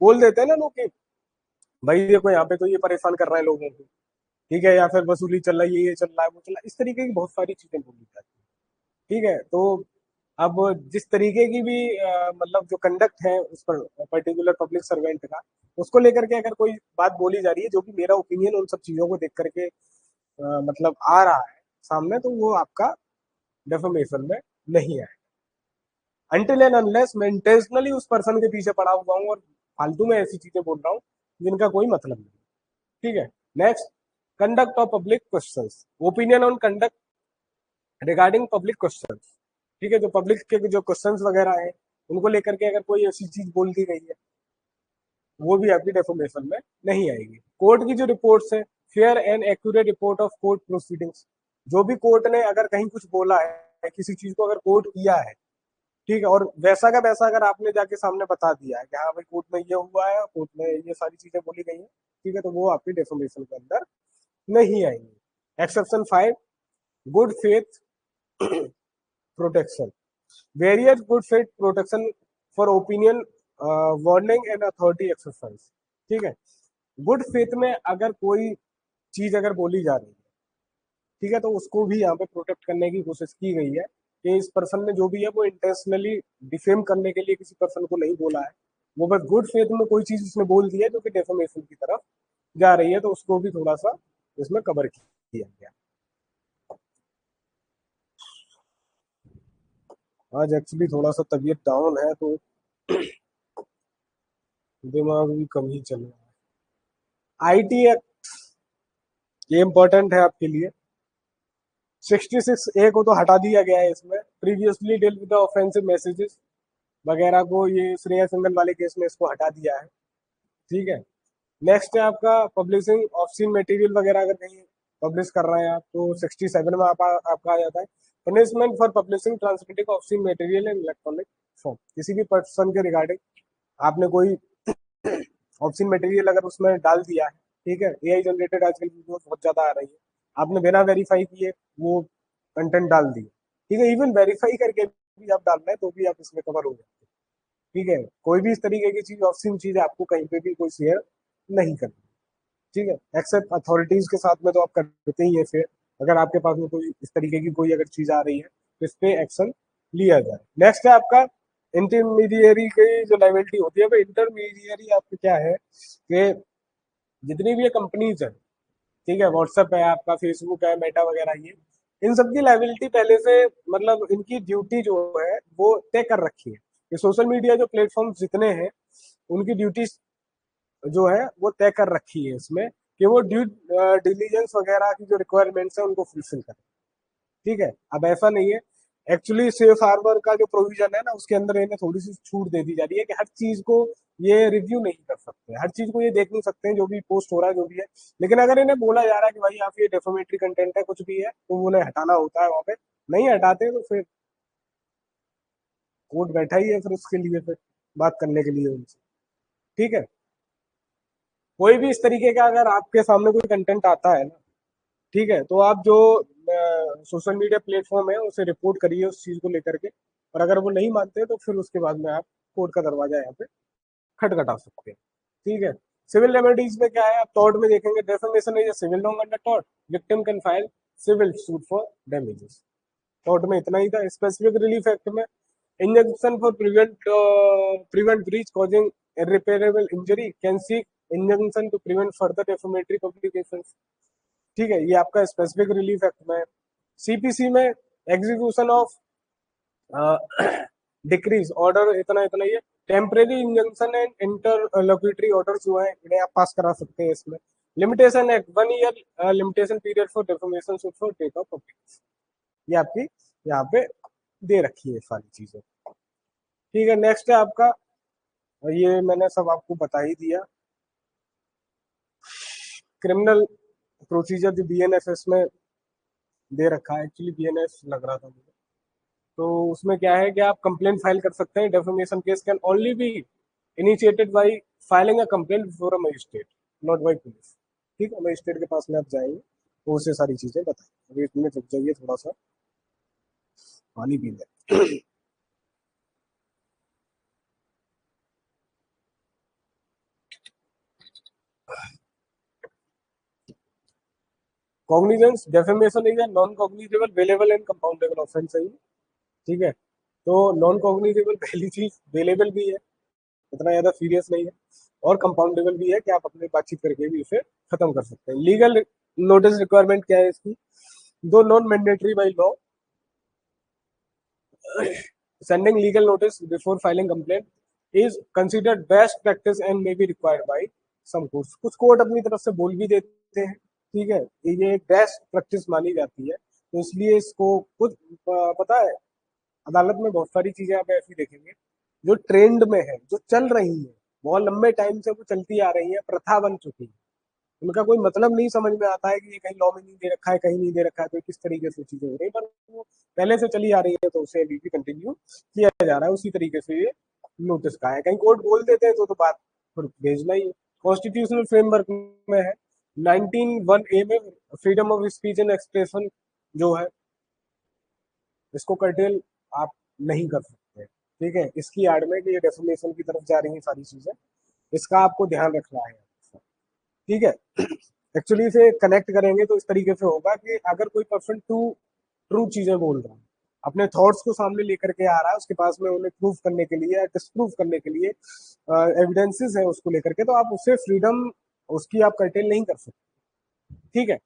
बोल देते हैं ना लोग कि भाई देखो यहाँ पे तो ये परेशान कर रहा है लोगों को, ठीक है, या फिर वसूली चल रही है, ये चल रहा है, वो चल रहा है, इस तरीके की बहुत सारी चीजें बोली जाती है। ठीक है, तो अब जिस तरीके की भी मतलब जो कंडक्ट है उस पर पर्टिकुलर पब्लिक सर्वेंट का, उसको लेकर के अगर कोई बात बोली जा रही है जो कि मेरा ओपिनियन उन सब चीजों को देख करके मतलब आ रहा है सामने, तो वो आपका डेफमेशन में नहीं आए, अनटिल एंड अनलेस मैं इंटेंशनली उस पर्सन के पीछे पड़ा हुआ हूँ और फालतू में ऐसी चीजें बोल रहा हूँ जिनका कोई मतलब नहीं। ठीक है, next, conduct of public questions, opinion on conduct regarding public questions. ठीक है, जो पब्लिक के जो क्वेश्चंस वगैरह हैं उनको लेकर के अगर कोई ऐसी चीज बोल दी गई है, वो भी आपकी डेफोमेशन में नहीं आएगी। कोर्ट की जो रिपोर्ट्स है, fair and accurate report of court proceedings, जो भी कोर्ट ने अगर कहीं कुछ बोला है, किसी चीज को अगर कोर्ट किया है, ठीक है, और वैसा का वैसा अगर आपने जाके सामने बता दिया है कि हाँ भाई कोर्ट में ये हुआ है, कोर्ट में ये सारी चीजें बोली गई हैं, ठीक है, तो वो आपकी डेफोमेशन के अंदर नहीं आएंगी। Exception 5, good faith protection, various good faith protection for opinion warning and authority exercise. ठीक है, गुड फेथ में अगर कोई चीज अगर बोली जा रही है, ठीक है, तो उसको भी यहाँ पे प्रोटेक्ट करने की कोशिश की गई है कि इस पर्सन ने जो भी है वो इंटेंशनली डिफेम करने के लिए किसी पर्सन को नहीं बोला है, वो बस गुड फेथ में कोई चीज उसने बोल दी है जो कि डेफोमेशन की तरफ जा रही है, तो उसको भी थोड़ा सा इसमें कवर किया गया। आज एक्चुअली थोड़ा सा तबीयत डाउन है, तो दिमाग भी कम ही चल रहा है। आईटी एक्ट, ये इंपॉर्टेंट है आपके लिए। 66A को तो हटा दिया गया है इसमें, previously deal with the offensive messages वगैरह को, ये श्रेया सिंगल वाले केस में इसको हटा दिया है। ठीक है, नेक्स्ट है आपका पब्लिशिंग ऑब्ससीन मटेरियल वगैरह अगर कहीं पब्लिश कर रहे हैं आप, तो 67 में आपका आ जाता है, punishment for publishing transmitting obscene material in electronic form. किसी भी पर्सन के रिगार्डिंग आपने कोई ऑब्ससीन मटेरियल अगर उसमें डाल दिया है, ठीक है, एआई जनरेटेड आजकल वीडियोस बहुत ज्यादा आ रही है, आपने बिना वेरीफाई किए वो कंटेंट डाल दिए, ठीक है, इवन वेरीफाई करके भी आप डाल रहे हैं तो भी आप इसमें कवर हो जाते हैं। ठीक है, कोई भी इस तरीके की चीज ऑब्ससीन चीज आपको कहीं पे भी कोई शेयर नहीं करनी। ठीक है, एक्सेप्ट अथॉरिटीज के साथ में तो आप करते ही है फिर, अगर आपके पास में कोई इस तरीके की कोई अगर चीज आ रही है तो इस पे एक्शन लिया जाए। नेक्स्ट है आपका इंटरमीडिएरी की जो लाइबिलिटी होती है, वो इंटरमीडिएरी आपकी क्या है कि जितनी भी ये कंपनीज है, ठीक है, व्हाट्सएप है आपका, फेसबुक है, मेटा वगैरह, ये इन सब की लाइबिलिटी पहले से मतलब इनकी ड्यूटी जो है वो तय कर रखी है। ये सोशल मीडिया जो प्लेटफॉर्म जितने हैं उनकी ड्यूटी जो है वो तय कर रखी है इसमें कि वो ड्यू डिलीजेंस वगैरह की जो रिक्वायरमेंट्स है उनको फुलफिल करें। ठीक है, अब ऐसा नहीं है, एक्चुअली सेफ हार्बर का जो प्रोविजन है ना उसके अंदर इन्हें थोड़ी सी छूट दे दी जा रही है कि हर चीज को ये रिव्यू नहीं कर सकते, हर चीज को ये देख नहीं सकते हैं जो भी पोस्ट हो रहा है जो भी है, लेकिन अगर इन्हें बोला जा रहा है कि भाई आप ये डेफोमेटरी कंटेंट है कुछ भी है तो उन्हें हटाना होता है, वहां पे नहीं हटाते तो फिर कोर्ट बैठा ही है फिर उसके लिए, फिर बात करने के लिए उनसे। ठीक है, कोई भी इस तरीके का अगर आपके सामने कोई कंटेंट आता है ना, ठीक है, तो आप जो सोशल मीडिया प्लेटफॉर्म है उसे रिपोर्ट करिए उस चीज को लेकर के, और अगर वो नहीं मानते तो फिर उसके बाद में आप कोर्ट का दरवाजा यहाँ पे खटखटा सकते हैं। ठीक है, सिविल रेमेडीज में क्या है, आप टॉर्ट में देखेंगे, defamation is a civil wrong under tort, victim can file civil suit for damages. Tort में इतना ही था। स्पेसिफिक रिलीफ एक्ट में injunction for prevent breach causing irreparable injury can seek injunction to prevent further defamatory publications। ठीक है, ये आपका specific relief act में। सीपीसी में एग्जीक्यूशन ऑफ डिक्रीज ऑर्डर इतना इतना, ये temporary injunction and interlocutory order जो है इन्हें आप पास करा सकते हैं इसमें। Limitation act 1 year limitation period for defamation suit for date of publication, ये आपकी यहाँ पे दे रखी है सारी चीजें। ठीक है, नेक्स्ट है आपका, ये मैंने सब आपको बता ही दिया, क्रिमिनल प्रोसीजर जो बीएनएसएस में दे रखा है, एक्चुअली बीएनएस लग रहा था मुझे, तो उसमें क्या है कि आप कंप्लेंट फाइल कर सकते हैं। Defamation case can only be initiated by filing a complaint before a magistrate, not by police. ठीक है, मजिस्ट्रेट के पास में आप जाएंगे तो उसे सारी चीजें बताएंगे। अभी इसमें रुक जाइए, थोड़ा सा पानी पी लें। Cognizance defamation is a non cognizable bailable and compoundable offence है ये, ठीक है। तो नॉन कॉग्निजेबल पहली चीज वेलेबल भी है, इतना ज्यादा सीरियस नहीं है, और कंपाउंडेबल भी है कि आप अपने बातचीत करके भी इसे खत्म कर सकते हैं। लीगल नोटिस रिक्वायरमेंट क्या है इसकी? दो non mandatory by law, sending legal notice before filing complaint is considered best practice and may be required by some courts। कुछ कोर्ट अपनी तरफ से बोल भी देते हैं, ठीक है, ये एक बेस्ट प्रैक्टिस मानी जाती है, तो इसलिए इसको खुद पता है। अदालत में बहुत सारी चीजें आप ऐसी देखेंगे जो ट्रेंड में है, जो चल रही है, बहुत लंबे टाइम से वो चलती आ रही है, प्रथा बन चुकी है, उनका कोई मतलब नहीं समझ में आता है कि ये कहीं लॉ में नहीं दे रखा है, कहीं नहीं दे रखा है, तो किस तरीके से चीजें हो रही है, पर वो पहले से चली आ रही है तो उसे अभी भी कंटिन्यू किया जा रहा है, उसी तरीके से ये नोटिस का है। कहीं कोर्ट बोल देते हैं तो बात फिर भेजना ही है। कॉन्स्टिट्यूशनल फ्रेमवर्क में है 19(1)(a) में freedom of speech and expression जो है, इसको कर्टेल आप नहीं कर सकते, ठीक है। इसकी आड़ में कि ये डेफिनेशन की तरफ जा रही है सारी चीजें, इसका आपको ध्यान रखना है, ठीक है। एक्चुअली इसे कनेक्ट करेंगे तो इस तरीके से होगा कि अगर कोई पर्सन ट्रू चीजें बोल रहा है, अपने थॉट्स को सामने लेकर के आ रहा है, उसके पास में उन्हें प्रूफ करने के लिए या डिसप्रूव करने के लिए एविडेंसेस है उसको लेकर के, तो आप उससे फ्रीडम उसकी आप कर्टेल नहीं कर सकते, ठीक है।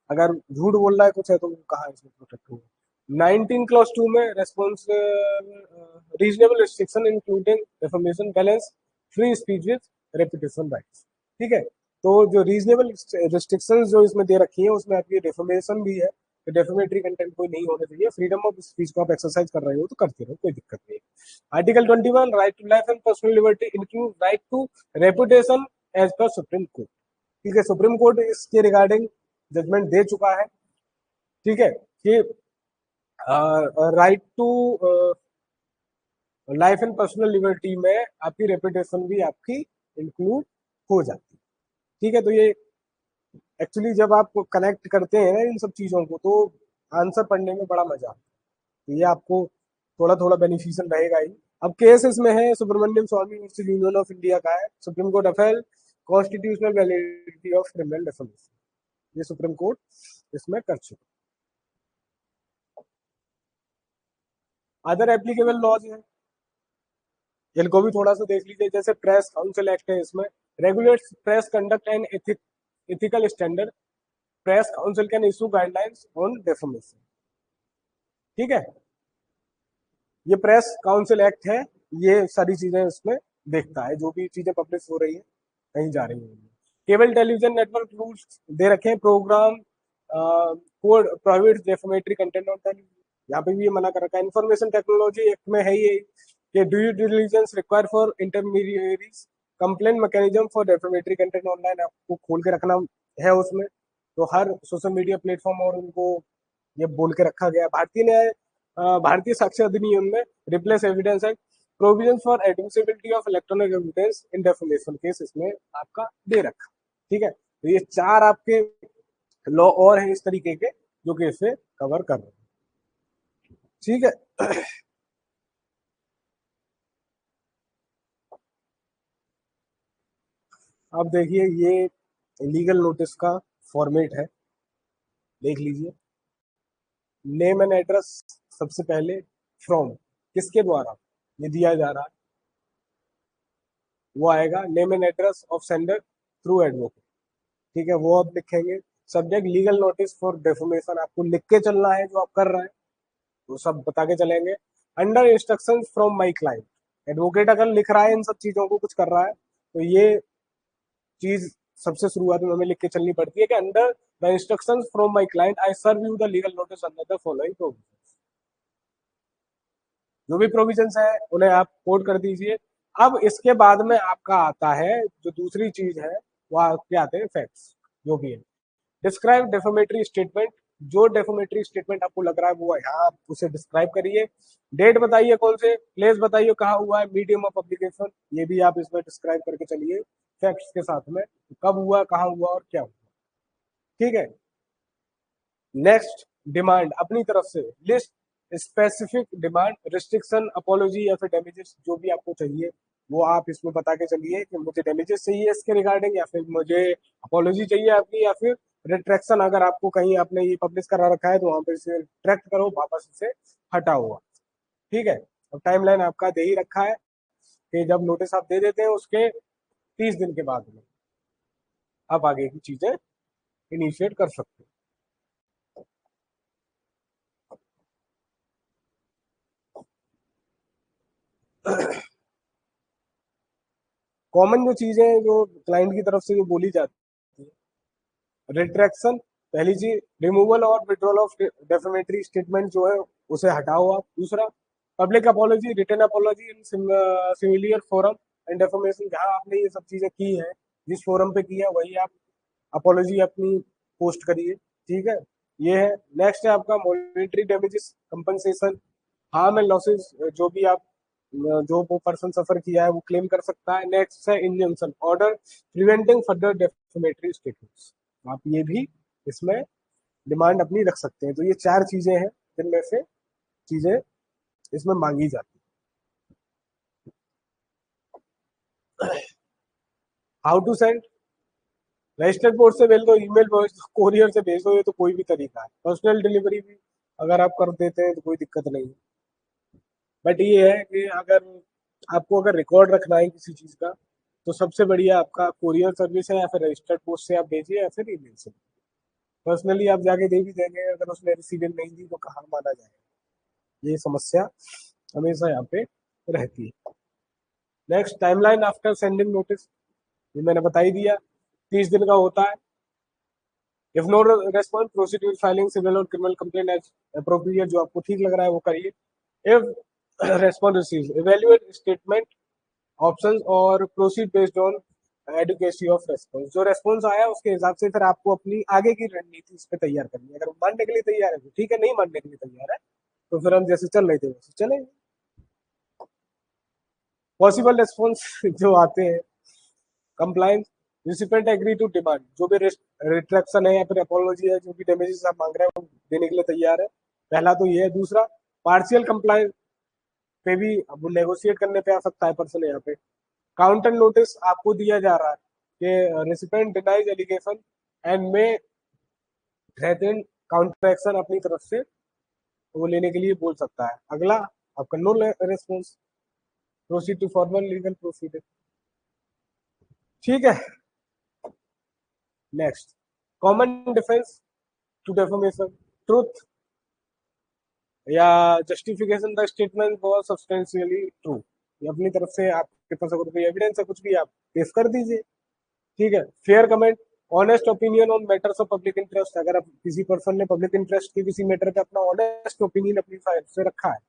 अगर झूठ बोल रहा है कुछ है तो कहाँ इसमें प्रोटेक्ट होगा। 19 क्लॉज 2 में response reasonable restriction including defamation balance free speech with reputation rights, ठीक है। तो जो रीजनेबल रिस्ट्रिक्शंस जो इसमें दे रखी है उसमें आपकी डेफेमेशन भी है, तो डेफेमेटरी कंटेंट कोई नहीं होना चाहिए। फ्रीडम ऑफ स्पीच को आप एक्सरसाइज कर रहे हो तो करते रहो, कोई दिक्कत नहीं है। Article 21 right to life and personal liberty include right to reputation as per Supreme Court, ठीक है। सुप्रीम कोर्ट इसके रिगार्डिंग जजमेंट दे चुका है, ठीक है, कि right to life and personal liberty में आपकी रेपुटेशन भी आपकी इंक्लूड हो जाती है, ठीक है। तो ये एक्चुअली जब आप कनेक्ट करते हैं ना इन सब चीजों को तो आंसर पढ़ने में बड़ा मजा आता है, तो ये आपको थोड़ा थोड़ा बेनिफिशियल रहेगा ही। अब केस इसमें है Subramanian Swamy versus union of India का है, supreme court upheld constitutional validity of criminal defamation, ये सुप्रीम कोर्ट इसमें कर चुका। अदर एप्लीकेबल लॉज है, इनको भी थोड़ा सा देख लीजिए। जैसे प्रेस काउंसिल एक्ट है, इसमें regulates press conduct and ethical standard, press council can issue guidelines on defamation, ठीक है। ये प्रेस काउंसिल एक्ट है, ये सारी चीजें इसमें देखता है, जो भी चीजें पब्लिश हो रही है कहीं जा रही है। केबल टेलीविजन नेटवर्क रूल्स दे रखे हैं, program code prohibits defamatory content on television, यहाँ पे भी ये मना कर रखा है। इंफॉर्मेशन टेक्नोलॉजी एक्ट में है ये कि due diligence require for intermediaries complaint mechanism for defamatory content online आपको खोल के रखना है उसमें, तो हर सोशल मीडिया प्लेटफॉर्म और उनको ये बोल के रखा गया। भारतीय साक्ष्य अधिनियम में replace evidence act provision for admissibility of electronic evidence in defamation case इसमें आपका दे रखा, ठीक है। तो ये चार आपके लॉ और हैं इस तरीके के जो कि इसे कवर कर रहे हैं, ठीक है। अब देखिए ये लीगल नोटिस का फॉर्मेट है, देख लीजिए। नेम एंड एड्रेस सबसे पहले, फ्रॉम किसके द्वारा ये दिया जा रहा है वो आएगा, name and address of sender through advocate, ठीक है, वो आप लिखेंगे। Subject legal notice for defamation, आपको लिख के चलना है जो आप कर रहे हैं, वो सब बता के चलेंगे। Under instruction from my client, advocate अगर लिख रहा है इन सब चीजों को कुछ कर रहा है तो ये चीज सबसे शुरुआत में हमें लिख के चलनी पड़ती है कि under the instructions from my client I serve you the legal notice under the following provision, जो भी प्रोविजंस है उन्हें आप कोड कर दीजिए। अब इसके बाद में आपका आता है जो दूसरी चीज है, वो आपके आते हैं फैक्ट्स, जो भी है डिस्क्राइब डेफेमेटरी स्टेटमेंट जो डेफोमेटरी स्टेटमेंट आपको लग रहा है वो यहाँ आप उसे डिस्क्राइब करिए। डेट बताइए कौन से, प्लेस बताइए कहाँ हुआ है, मीडियम ऑफ पब्लिकेशन ये भी आप इसमें डिस्क्राइब करके चलिए फैक्ट्स के साथ में, कब हुआ, कहाँ हुआ और क्या हुआ। ठीक है। नेक्स्ट, डिमांड अपनी तरफ से list specific demand, restriction, apology या फिर डैमेजेस जो भी आपको चाहिए वो आप इसमें बता के चलिए कि मुझे डैमेजेस चाहिए इसके रिगार्डिंग, या फिर मुझे अपोलॉजी चाहिए आपकी, या फिर रिट्रैक्शन अगर आपको कहीं आपने ये पब्लिश करा रखा है तो वहां पर इसे रिट्रैक्ट करो, वापस इसे हटाओ हुआ। ठीक है। अब टाइमलाइन आपका दे ही रखा है कि जब नोटिस आप दे देते हैं उसके 30 दिन के बाद में आप आगे की चीजें इनिशिएट कर सकते हैं। कॉमन जो चीजें जो क्लाइंट की तरफ से जो बोली जाती है, रिट्रैक्शन पहली चीज, रिमूवल और विड्रॉल ऑफ डेफेमेटरी स्टेटमेंट जो है उसे हटाओ आप। दूसरा, public apology, return apology in similar forum and defamation, जहां आपने ये सब चीजें की है जिस फोरम पे की है वही आप अपॉलॉजी अपनी पोस्ट करिए। ठीक है, ये है। नेक्स्ट है आपका monetary damages compensation, harm and losses जो भी आप जो वो पर्सन सफर किया है वो क्लेम कर सकता है। नेक्स्ट है injunction order preventing further defamatory statements, आप ये भी इसमें डिमांड अपनी रख सकते हैं। तो ये 4 चीजें हैं जिनमें से चीजें इसमें मांगी जाती है। How to send, registered post से भेज दो, ईमेल कोरियर से भेज दो, ये तो कोई भी तरीका है। पर्सनल डिलीवरी भी अगर आप कर देते हैं तो कोई दिक्कत नहीं है। बट ये है कि अगर आपको अगर रिकॉर्ड रखना है किसी चीज का तो सबसे बढ़िया आपका कोरियर सर्विस है, या फिर रजिस्टर्ड पोस्ट से आप भेजिए या फिर ईमेल से। पर्सनली आप जाके दे भी देंगे, अगर उसने रिसीवेबल नहीं दी तो कहाँ माना जाएगा, ये समस्या हमेशा यहाँ पे रहती है। Next, timeline after sending notice, ये मैंने बता ही दिया, 30 दिन का होता है। If no response, proceed with filing civil और क्रिमिनल कंप्लेंट एज अप्रोप्रिएट, जो आपको ठीक लग रहा है वो करिए। If response receive, evaluate statement options और proceed based on adequacy of response, जो रेस्पॉन्स आया उसके हिसाब से फिर आपको अपनी आगे की रणनीति इस पे तैयार करनी है। अगर मानने के लिए तैयार है तो ठीक है, नहीं मानने के लिए तैयार है तो फिर हम जैसे चल रहे थे वैसे चलेंगे। पॉसिबल रेस्पॉन्स जो आते हैं, compliance, recipient agree to demand, जो भी रिट्रैक्शन है या फिर अपोलॉजी है, जो भी डैमेजेस आप मांग रहे हैं वो देने के लिए तैयार है। पहला तो ये है। दूसरा, पार्शियल कंप्लायंस पे भी अब नेगोशिएट करने पे आ सकता है पर्सन यहाँ पे। काउंटर नोटिस आपको दिया जा रहा है कि रेसिपेंट डिनाइज एलिगेशन एंड में थ्रेटन काउंटर एक्शन अपनी तरफ से वो लेने के लिए बोल सकता है। अगला आपका no response, proceed to formal legal proceeding. ठीक है। Next, common defence to defamation, truth या justification the statement for substantially true, ये अपनी तरफ से आपके पास अगर कोई एविडेंस है कुछ भी आप पेश कर दीजिए। ठीक है। Fair comment, honest opinion on matters of public interest, अगर आप किसी पर्सन ने पब्लिक इंटरेस्ट के किसी मैटर पे अपना ऑनेस्ट ओपिनियन अपनी साइड से रखा है,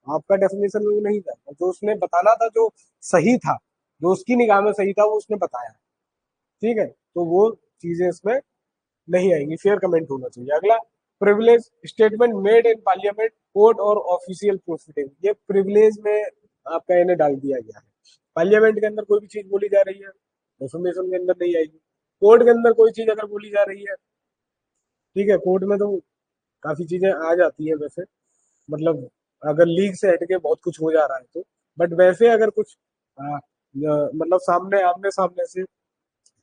आपका डेफिनेशन में वो नहीं जाएगा। जो उसने बताना था, जो सही था, जो उसकी निगाह में सही था वो उसने बताया। ठीक है, तो वो चीजें इसमें नहीं आएंगी, फेयर कमेंट होना चाहिए। अगला, privilege statement made in parliament, court और ऑफिशियल प्रोसीडिंग, ये प्रिविलेज में आपका इन्हें डाल दिया गया है। पार्लियामेंट के अंदर कोई भी चीज बोली जा रही है इंफॉर्मेशन के अंदर नहीं आएगी। कोर्ट के अंदर कोई चीज अगर बोली जा रही है, ठीक है, कोर्ट में तो काफी चीजें आ जाती है वैसे, मतलब अगर लीग से हटके बहुत कुछ हो जा रहा है तो। बट वैसे अगर कुछ मतलब सामने आमने सामने से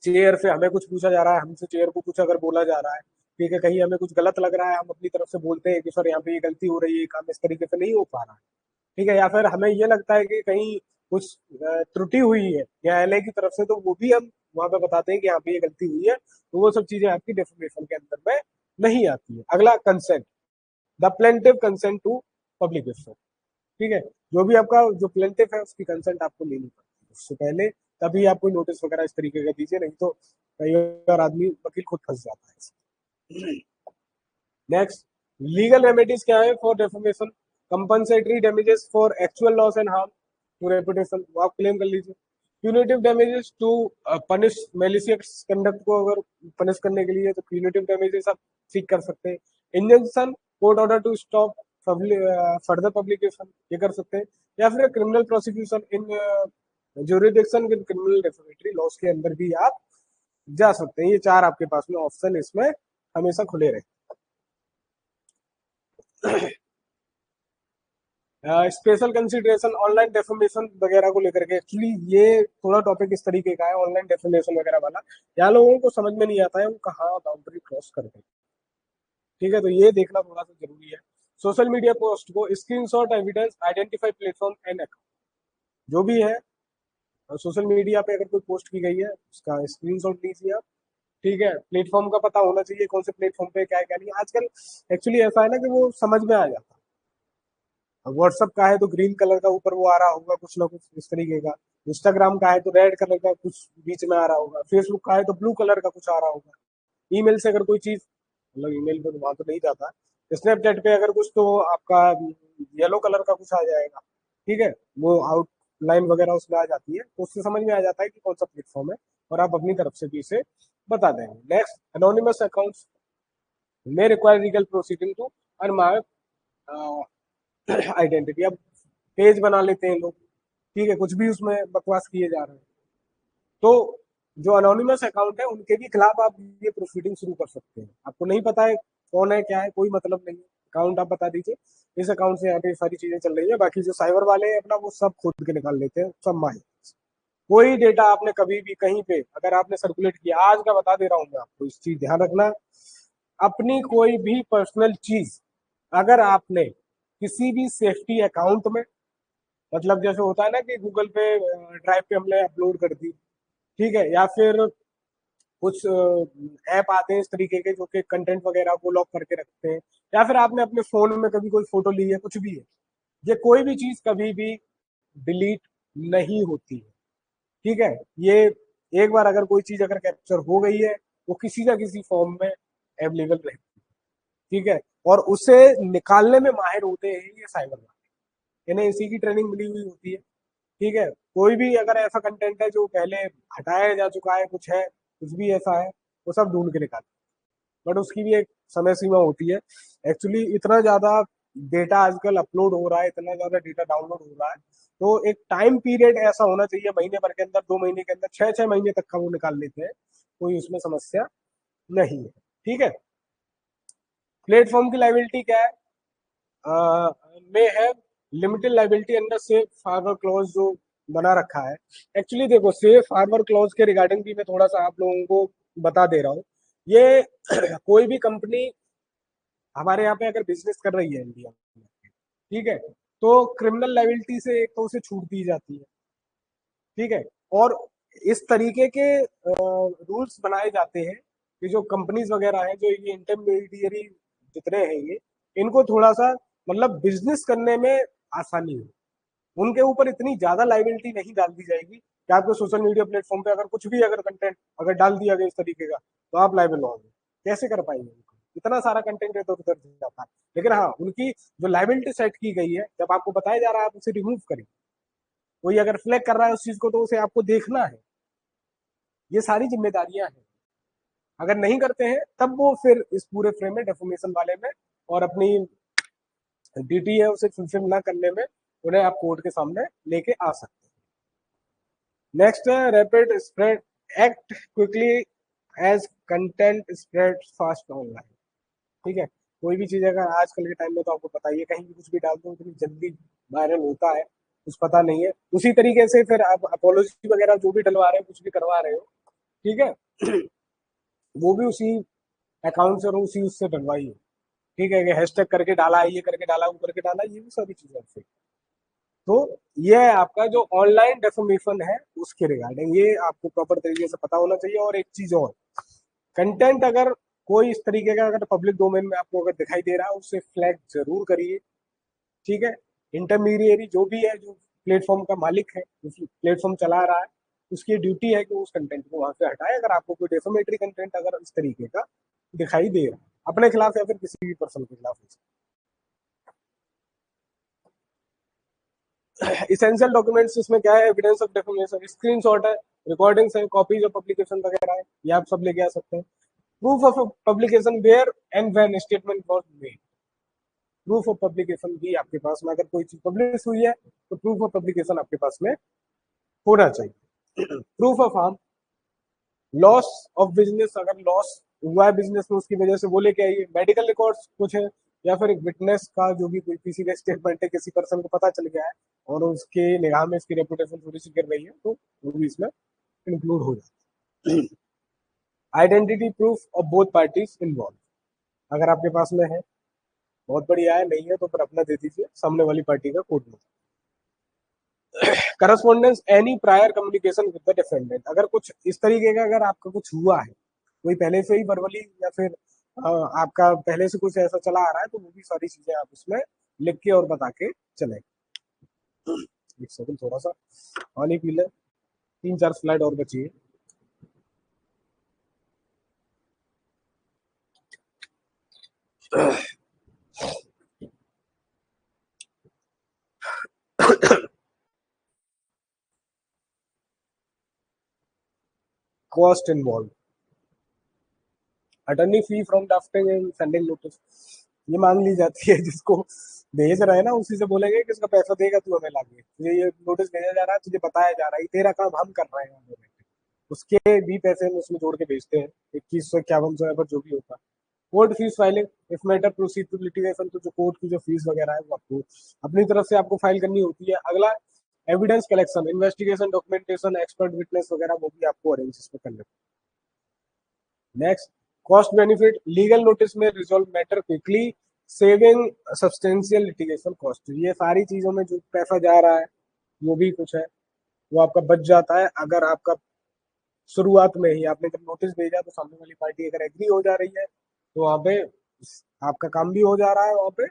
चेयर से हमें कुछ पूछा जा रहा है, हमसे चेयर को कुछ अगर बोला जा रहा है, ठीक है, कहीं हमें कुछ गलत लग रहा है, हम अपनी तरफ से बोलते हैं कि सर यहाँ पे ये गलती हो रही है, काम इस तरीके से नहीं हो पा रहा है। ठीक है, या फिर हमें ये लगता है कि कहीं कुछ त्रुटि हुई है न्यायालय की तरफ से, तो वो भी हम वहां पे बताते हैं कि यहाँ पे ये गलती हुई है, तो वो सब चीजें आपकी डेफिनेशन के अंदर में नहीं आती है। अगला, consent, the plaintiff consent to publication. ठीक है, जो भी आपका जो प्लेंटिव है उसकी कंसेंट आपको लेनी पड़ती है उससे पहले, तभी आप कोई नोटिस वगैरह इस तरीके का दीजिए, नहीं तो कई बार आदमी वकील खुद फंस जाता है। नेक्स्ट, लीगल रेमेडीज क्या है for defamation, compensatory damages for actual loss and harm to reputation, वो आप क्लेम कर लीजिए। Punitive damages to punish malicious conduct को अगर पनिश करने के लिए तो प्यूनिटिव डैमेजेस आप सीख कर सकते हैं। Injunction, court order to stop further publication, ये कर सकते हैं। या फिर criminal prosecution in jurisdiction with criminal defamatory laws के अंदर भी आप जा सकते हैं। ये चार आपके पास में ऑप्शन इसमें हमेशा खुले रहे। स्पेशल कंसिडरेशन ऑनलाइन डेफर्मेशन वगैरह को लेकर के, एक्चुअली ये थोड़ा टॉपिक इस तरीके का है ऑनलाइन डेफर्मेशन वगैरह वाला, यहाँ लोगों को समझ में नहीं आता है वो कहाँ बाउंड्री क्रॉस करते हैं। ठीक है, तो ये देखना थोड़ा सा जरूरी है। सोशल मीडिया पोस्ट को screenshot evidence identify platform and account, जो भी है सोशल मीडिया पे अगर कोई पोस्ट की गई है उसका स्क्रीनशॉट लीजिए आप। ठीक है, प्लेटफॉर्म का पता होना चाहिए कौन से प्लेटफॉर्म पे क्या है क्या नहीं। आजकल एक्चुअली ऐसा है ना कि वो समझ में आ जाता है। व्हाट्सअप का है तो ग्रीन कलर का ऊपर वो आ रहा होगा कुछ ना कुछ इस तरीके का, इंस्टाग्राम का है तो रेड कलर का कुछ बीच में आ रहा होगा, फेसबुक का है तो ब्लू कलर का कुछ आ रहा होगा। ईमेल से अगर कोई चीज, मतलब ईमेल पे तो वहां तो नहीं जाता, स्नैपचैट पे अगर कुछ तो आपका येलो कलर का कुछ आ जाएगा। ठीक है, वो आउटलाइन वगैरह उसमें आ जाती है तो उससे समझ में आ जाता है कि कौन सा प्लेटफॉर्म है और आप अपनी तरफ से भी इसे बता देंगे। Next, anonymous accounts may require legal proceeding to unmask identity. अब पेज बना लेते हैं लोग, ठीक है, कुछ भी उसमें बकवास किए जा रहे हैं, तो जो अनोनिमस अकाउंट है उनके भी खिलाफ आप ये प्रोसीडिंग शुरू कर सकते हैं। आपको नहीं पता है कौन है क्या है, कोई मतलब नहीं है, अकाउंट आप बता दीजिए इस अकाउंट से यहाँ पे सारी चीजें चल रही है। बाकी जो साइबर वाले हैं अपना वो सब खोद के निकाल लेते हैं सब माहिर। कोई डेटा आपने कभी भी कहीं पे अगर आपने सर्कुलेट किया, आज का बता दे रहा हूँ मैं आपको, इस चीज ध्यान रखना, अपनी कोई भी पर्सनल चीज अगर आपने किसी भी सेफ्टी अकाउंट में, मतलब जैसे होता है ना कि गूगल पे ड्राइव पे हमने अपलोड कर दी, ठीक है, या फिर कुछ ऐप आते हैं इस तरीके के जो कि कंटेंट वगैरह को लॉक करके रखते हैं, या फिर आपने अपने फोन में कभी कोई फोटो ली है, कुछ भी है, ये कोई भी चीज कभी भी डिलीट नहीं होती है। ठीक है, ये एक बार अगर कोई चीज अगर कैप्चर हो गई है वो किसी ना किसी फॉर्म में अवेलेबल रहेगी। ठीक है, और उसे निकालने में माहिर होते हैं ये साइबर वाले, इन्हें इसी की ट्रेनिंग मिली हुई होती है। ठीक है, कोई भी अगर ऐसा कंटेंट है जो पहले हटाया जा चुका है, कुछ है, कुछ भी ऐसा है, वो सब ढूंढ के निकाल, बट उसकी भी एक समय सीमा होती है। एक्चुअली इतना ज्यादा डेटा आजकल अपलोड हो रहा है, इतना ज्यादा डेटा डाउनलोड हो रहा है, तो एक टाइम पीरियड ऐसा होना चाहिए, महीने भर के अंदर, 2 महीने के अंदर, 6 6 महीने तक का वो निकाल लेते हैं, कोई उसमें समस्या नहीं है। ठीक है, प्लेटफॉर्म की लाइबिलिटी क्या है, में है limited liability under safe harbour clause जो बना रखा है। एक्चुअली देखो, सेफ हार्बर क्लॉज के रिगार्डिंग भी मैं थोड़ा सा आप लोगों को बता दे रहा हूँ। ये कोई भी कंपनी हमारे यहाँ पे अगर बिजनेस कर रही है इंडिया में, ठीक है, तो क्रिमिनल लाइबिलिटी से एक तो उसे छूट दी जाती है। ठीक है, और इस तरीके के रूल्स बनाए जाते हैं कि जो कंपनीज वगैरह हैं, जो ये इंटरमीडियरी जितने हैं ये, इनको थोड़ा सा मतलब बिजनेस करने में आसानी हो, उनके ऊपर इतनी ज्यादा लाइबिलिटी नहीं डाल दी जाएगी कि आपको सोशल मीडिया प्लेटफॉर्म पे अगर कुछ भी अगर कंटेंट अगर डाल दिया गया इस तरीके का तो आप लाइबल होंगे। कैसे कर पाएंगे, इतना सारा कंटेंट इधर उधर जाता है। लेकिन हाँ, उनकी जो लाइबिलिटी सेट की गई है, जब आपको बताया जा रहा है आप उसे रिमूव करें, कोई अगर फ्लैग कर रहा है उस चीज को तो उसे आपको देखना है, ये सारी जिम्मेदारियां हैं। अगर नहीं करते हैं तब वो फिर इस पूरे फ्रेम में डेफोमेशन वाले में और अपनी ड्यूटी है उसे फुलफिल ना करने में उन्हें आप कोर्ट के सामने लेके आ सकते हैं। नेक्स्ट है rapid spread, act quickly as content spread fast online. ठीक है, कोई भी चीज अगर आजकल के टाइम में तो आपको पता ही है कहीं भी कुछ भी डाल दो इतनी जल्दी वायरल होता है, कुछ पता नहीं है। उसी तरीके से फिर आप अपोलॉजी वगैरह जो भी डलवा रहे हो, कुछ भी करवा रहे हो, ठीक है, वो भी उसी अकाउंट से और उसी उससे डलवाई है। ठीक है, हैशटैग करके डाला, ये करके डाला, वो करके डाला, ये भी सारी चीजें फिर, तो ये है आपका जो ऑनलाइन डेफोमेशन है उसके रिगार्डिंग, ये आपको प्रॉपर तरीके से पता होना चाहिए। और एक चीज और, कंटेंट अगर कोई इस तरीके का अगर पब्लिक डोमेन में आपको अगर दिखाई दे रहा है उसे फ्लैग जरूर करिए। ठीक है, इंटरमीडिएरी जो भी है, जो प्लेटफॉर्म का मालिक है, जो प्लेटफॉर्म चला रहा है, उसकी ड्यूटी है कि उस कंटेंट को वहां से हटाए अगर आपको कोई डेफोमेटरी कंटेंट अगर इस तरीके का दिखाई दे रहा है अपने खिलाफ या फिर किसी भी पर्सन के खिलाफ। इसेंशियल डॉक्यूमेंट्स इसमें क्या है, एविडेंस ऑफ डेफर्मेशन, स्क्रीनशॉट है, रिकॉर्डिंग्स है, कॉपीज ऑफ पब्लिकेशन वगैरह है, ये आप सब लेके आ सकते हैं। Proof of publication where and when statement was made, proof of publication भी आपके पास में, अगर कोई चीज पब्लिश हुई है तो प्रूफ ऑफ पब्लिकेशन आपके पास में होना चाहिए। Proof of harm, loss of business, अगर लॉस हुआ है बिजनेस में उसकी वजह से वो लेके आइए। मेडिकल रिकॉर्ड्स कुछ है, या फिर एक विटनेस का जो भी कोई किसी का स्टेटमेंट है, किसी पर्सन को पता चल गया है और उसके निगाह में इसकी रेपुटेशन थोड़ी सी गिर रही है, तो वो भी इसमें इंक्लूड हो जाता है। Identity proof of both parties involve, अगर आपके पास में है बहुत बढ़िया है, नहीं है तो फिर अपना दे दीजिए, सामने वाली पार्टी का कोड में। Correspondence any prior communication with the defendant, अगर कुछ इस तरीके का अगर आपका कुछ हुआ है, कोई पहले से ही वर्बली या फिर आपका पहले से कुछ ऐसा चला आ रहा है, तो वो भी सारी चीजें आप उसमें लिख के और बता के चले। एक सेकंड, थोड़ा सा पानी पी ले, 3-4 स्लाइड और बची है। Cost involve, attorney fee from drafting and sending notice, ये मांग ली जाती है, जिसको भेज रहा है ना उसी से बोलेंगे कि इसका पैसा देगा तू हमें लाके, तुझे ये नोटिस भेजा जा रहा है, तुझे बताया जा रहा है, तेरा काम हम कर रहे हैं, उसके भी पैसे हम उसमें जोड़ के भेजते हैं, 2151 जो भी होता है। Court fees filing, if matter proceed to litigation, तो जो कोर्ट की जो फीस वगैरह है वो आपको अपनी तरफ से आपको फाइल करनी होती है। अगला evidence collection, investigation, documentation, expert witness वगैरह, वो भी आपको अरेंज इसमें करने। Next, cost benefit, legal notice में resolve matter quickly, saving substantial litigation cost, ये सारी चीजों में जो पैसा जा रहा है वो भी कुछ है वो आपका बच जाता है। अगर आपका शुरुआत में ही आपने जब नोटिस भेजा तो सामने वाली पार्टी अगर एग्री हो जा रही है तो वहां पे आपका काम भी हो जा रहा है वहां पे,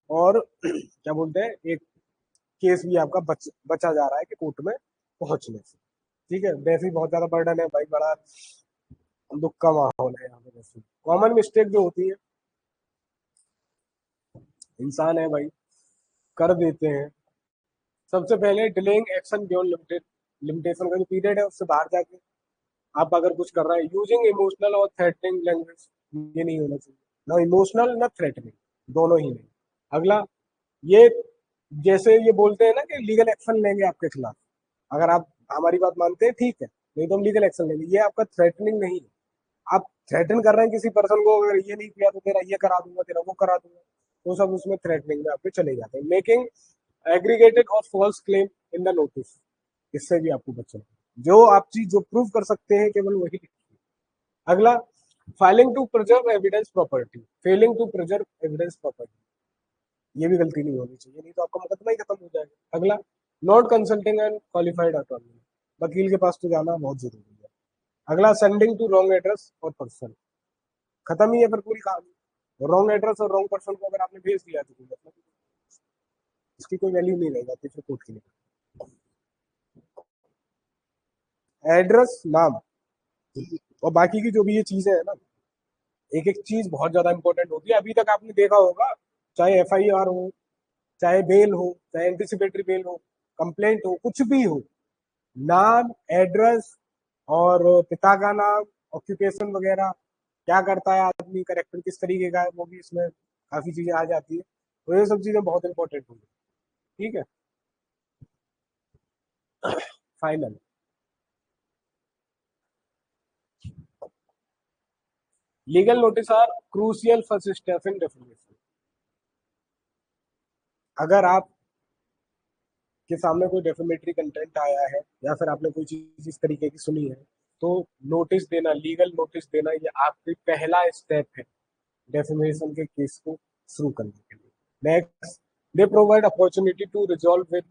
और क्या बोलते हैं, एक केस भी आपका बचा जा रहा है कि कोर्ट में पहुंचने से। ठीक है, वैसे ही बहुत ज्यादा बर्डन है भाई, बड़ा दुख का माहौल है यहाँ पे। वैसे कॉमन मिस्टेक जो होती है, इंसान है भाई, कर देते हैं। सबसे पहले डिलेइंग एक्शन बियॉन्ड लिमिटेशन का जो पीरियड है उससे बाहर जाके आप अगर कुछ कर रहे हैं, यूजिंग इमोशनल और थ्रेटनिंग लैंग्वेज, ये नहीं होना चाहिए, ना इमोशनल ना थ्रेटनिंग, दोनों ही नहीं। अगला, ये जैसे ये बोलते हैं ना कि लीगल एक्शन लेंगे आपके खिलाफ, अगर आप हमारी बात मानते हैं ठीक है, नहीं तो हम लीगल एक्शन लेंगे, ये आपका थ्रेटनिंग नहीं है। आप थ्रेटन कर रहे हैं किसी पर्सन को, अगर ये नहीं किया तो तेरा ये करा दूंगा, तेरा वो करा दूंगा, तो सब उसमें थ्रेटनिंग में आपके चले जाते हैं। मेकिंग एग्रीगेटेड और false claim in the notice, इससे भी आपको बचना है। जो आप चीज जो प्रूव कर सकते हैं केवल वही लिखिए। अगला, filing to preserve evidence property, failing to preserve evidence property, ये भी गलती नहीं होनी चाहिए, नहीं तो आपका मुकदमा ही खत्म हो जाएगा। अगला, not consulting and qualified attorney, वकील के पास तो जाना बहुत जरूरी है। अगला, सेंडिंग टू रॉन्ग एड्रेस और पर्सन, खत्म ही है फिर पूरी कहानी। रॉन्ग एड्रेस और रॉन्ग पर्सन को अगर आपने भेज दिया तो मतलब इसकी कोई वैल्यू नहीं रह जाती फिर कोर्ट के लिए। एड्रेस, नाम और बाकी की जो भी ये चीजें है ना, एक एक चीज बहुत ज्यादा इंपॉर्टेंट होती है। अभी तक आपने देखा होगा, चाहे एफआईआर हो, चाहे बेल हो, चाहे एंटिसिपेटरी बेल हो, कंप्लेंट हो, कुछ भी हो, नाम, एड्रेस और पिता का नाम, ऑक्यूपेशन वगैरह, क्या करता है आदमी, करेक्टर किस तरीके का है, वो भी इसमें काफी चीजें आ जाती है। तो ये सब चीजें बहुत इंपॉर्टेंट होंगी। ठीक है, final, legal notice are crucial first step in definition. अगर आप के सामने कोई डेफिमेटरी कंटेंट आया है या फिर आपने कोई चीज इस तरीके की सुनी है, तो नोटिस देना, लीगल नोटिस देना, ये आपकी पहला स्टेप है डेफिमेशन के केस को शुरू करने के लिए। Next, they provide opportunity to resolve with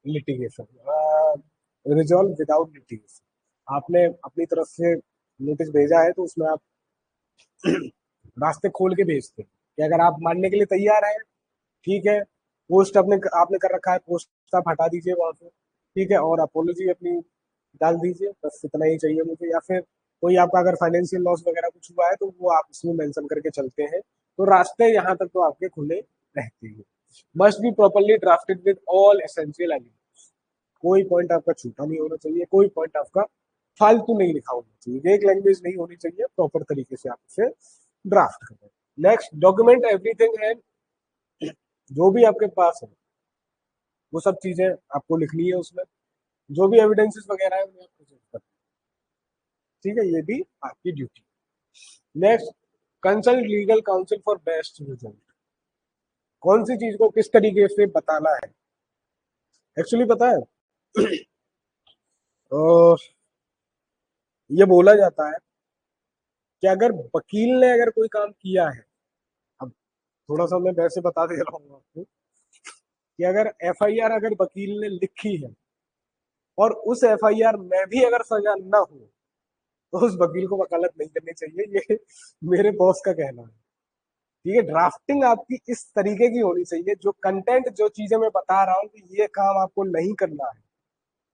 litigation, resolve without litigation. आपने अपनी तरफ से नोटिस भेजा है तो उसमें आप रास्ते खोल के भेजते हैं कि अगर आप मानने के लिए तैयार हैं, ठीक है, पोस्ट अपने आपने कर रखा है, पोस्ट आप हटा दीजिए वहां से, ठीक है, और अपोलॉजी अपनी डाल दीजिए, बस इतना ही चाहिए मुझे। या फिर कोई आपका अगर फाइनेंशियल लॉस वगैरह कुछ हुआ है तो वो आप उसमें मेंशन करके चलते हैं, तो रास्ते यहाँ तक तो आपके खुले रहते हैं। Must be properly drafted with all essential elements. कोई पॉइंट आपका छूटा नहीं होना चाहिए, कोई पॉइंट आपका फालतू नहीं लिखा होना चाहिए, वेग लैंग्वेज नहीं होनी चाहिए, प्रॉपर तरीके से आप उसे ड्राफ्ट करें। नेक्स्ट, डॉक्यूमेंट एवरीथिंग एंड जो भी आपके पास है वो सब चीजें आपको लिखनी है उसमें, जो भी एविडेंसेस वगैरह है उन्हें आप प्रेजेंट करें। ठीक है, ये भी आपकी duty. Next, consult legal council for best result. कौन सी चीज को किस तरीके से बताना है, एक्चुअली पता है अ, ये बोला जाता है कि अगर वकील ने अगर कोई काम किया है, अब थोड़ा सा मैं वैसे बता दे रहा हूँ आपको कि अगर एफआईआर अगर वकील ने लिखी है और उस एफआईआर में भी अगर सजा ना हो तो उस वकील को वकालत नहीं करनी चाहिए, ये मेरे बॉस का कहना है। ठीक है, ड्राफ्टिंग आपकी इस तरीके की होनी चाहिए, जो कंटेंट जो चीजें मैं बता रहा हूँ कि ये काम आपको नहीं करना है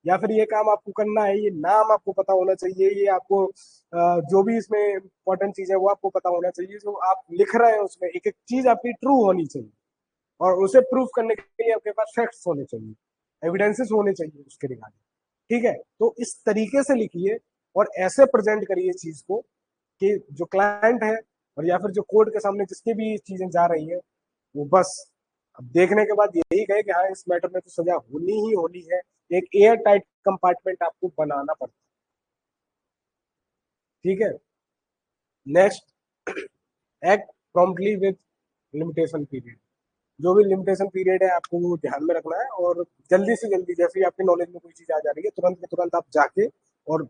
या फिर ये काम आपको करना है, ये नाम आपको पता होना चाहिए, ये आपको जो भी इसमें इंपॉर्टेंट चीज है वो आपको पता होना चाहिए, जो आप लिख रहे हैं उसमें एक एक चीज आपकी ट्रू होनी चाहिए और उसे प्रूफ करने के लिए आपके पास फैक्ट्स होने चाहिए, एविडेंसेस होने चाहिए उसके रिगार्डिंग। ठीक है, तो इस तरीके से लिखिए और ऐसे प्रेजेंट करिए चीज को कि जो क्लाइंट है और या फिर जो कोर्ट के सामने जिसकी भी चीजें जा रही है वो बस अब देखने के बाद यही कहे कि हाँ इस मैटर में तो सजा होनी ही होनी है। एक एयर टाइट कंपार्टमेंट आपको बनाना पड़ता है। ठीक है, next, act promptly with limitation period. जो भी लिमिटेशन पीरियड है आपको वो ध्यान में रखना है और जल्दी से जल्दी, जैसे ही आपके नॉलेज में कोई चीज आ जा रही है तुरंत के तुरंत आप जाके और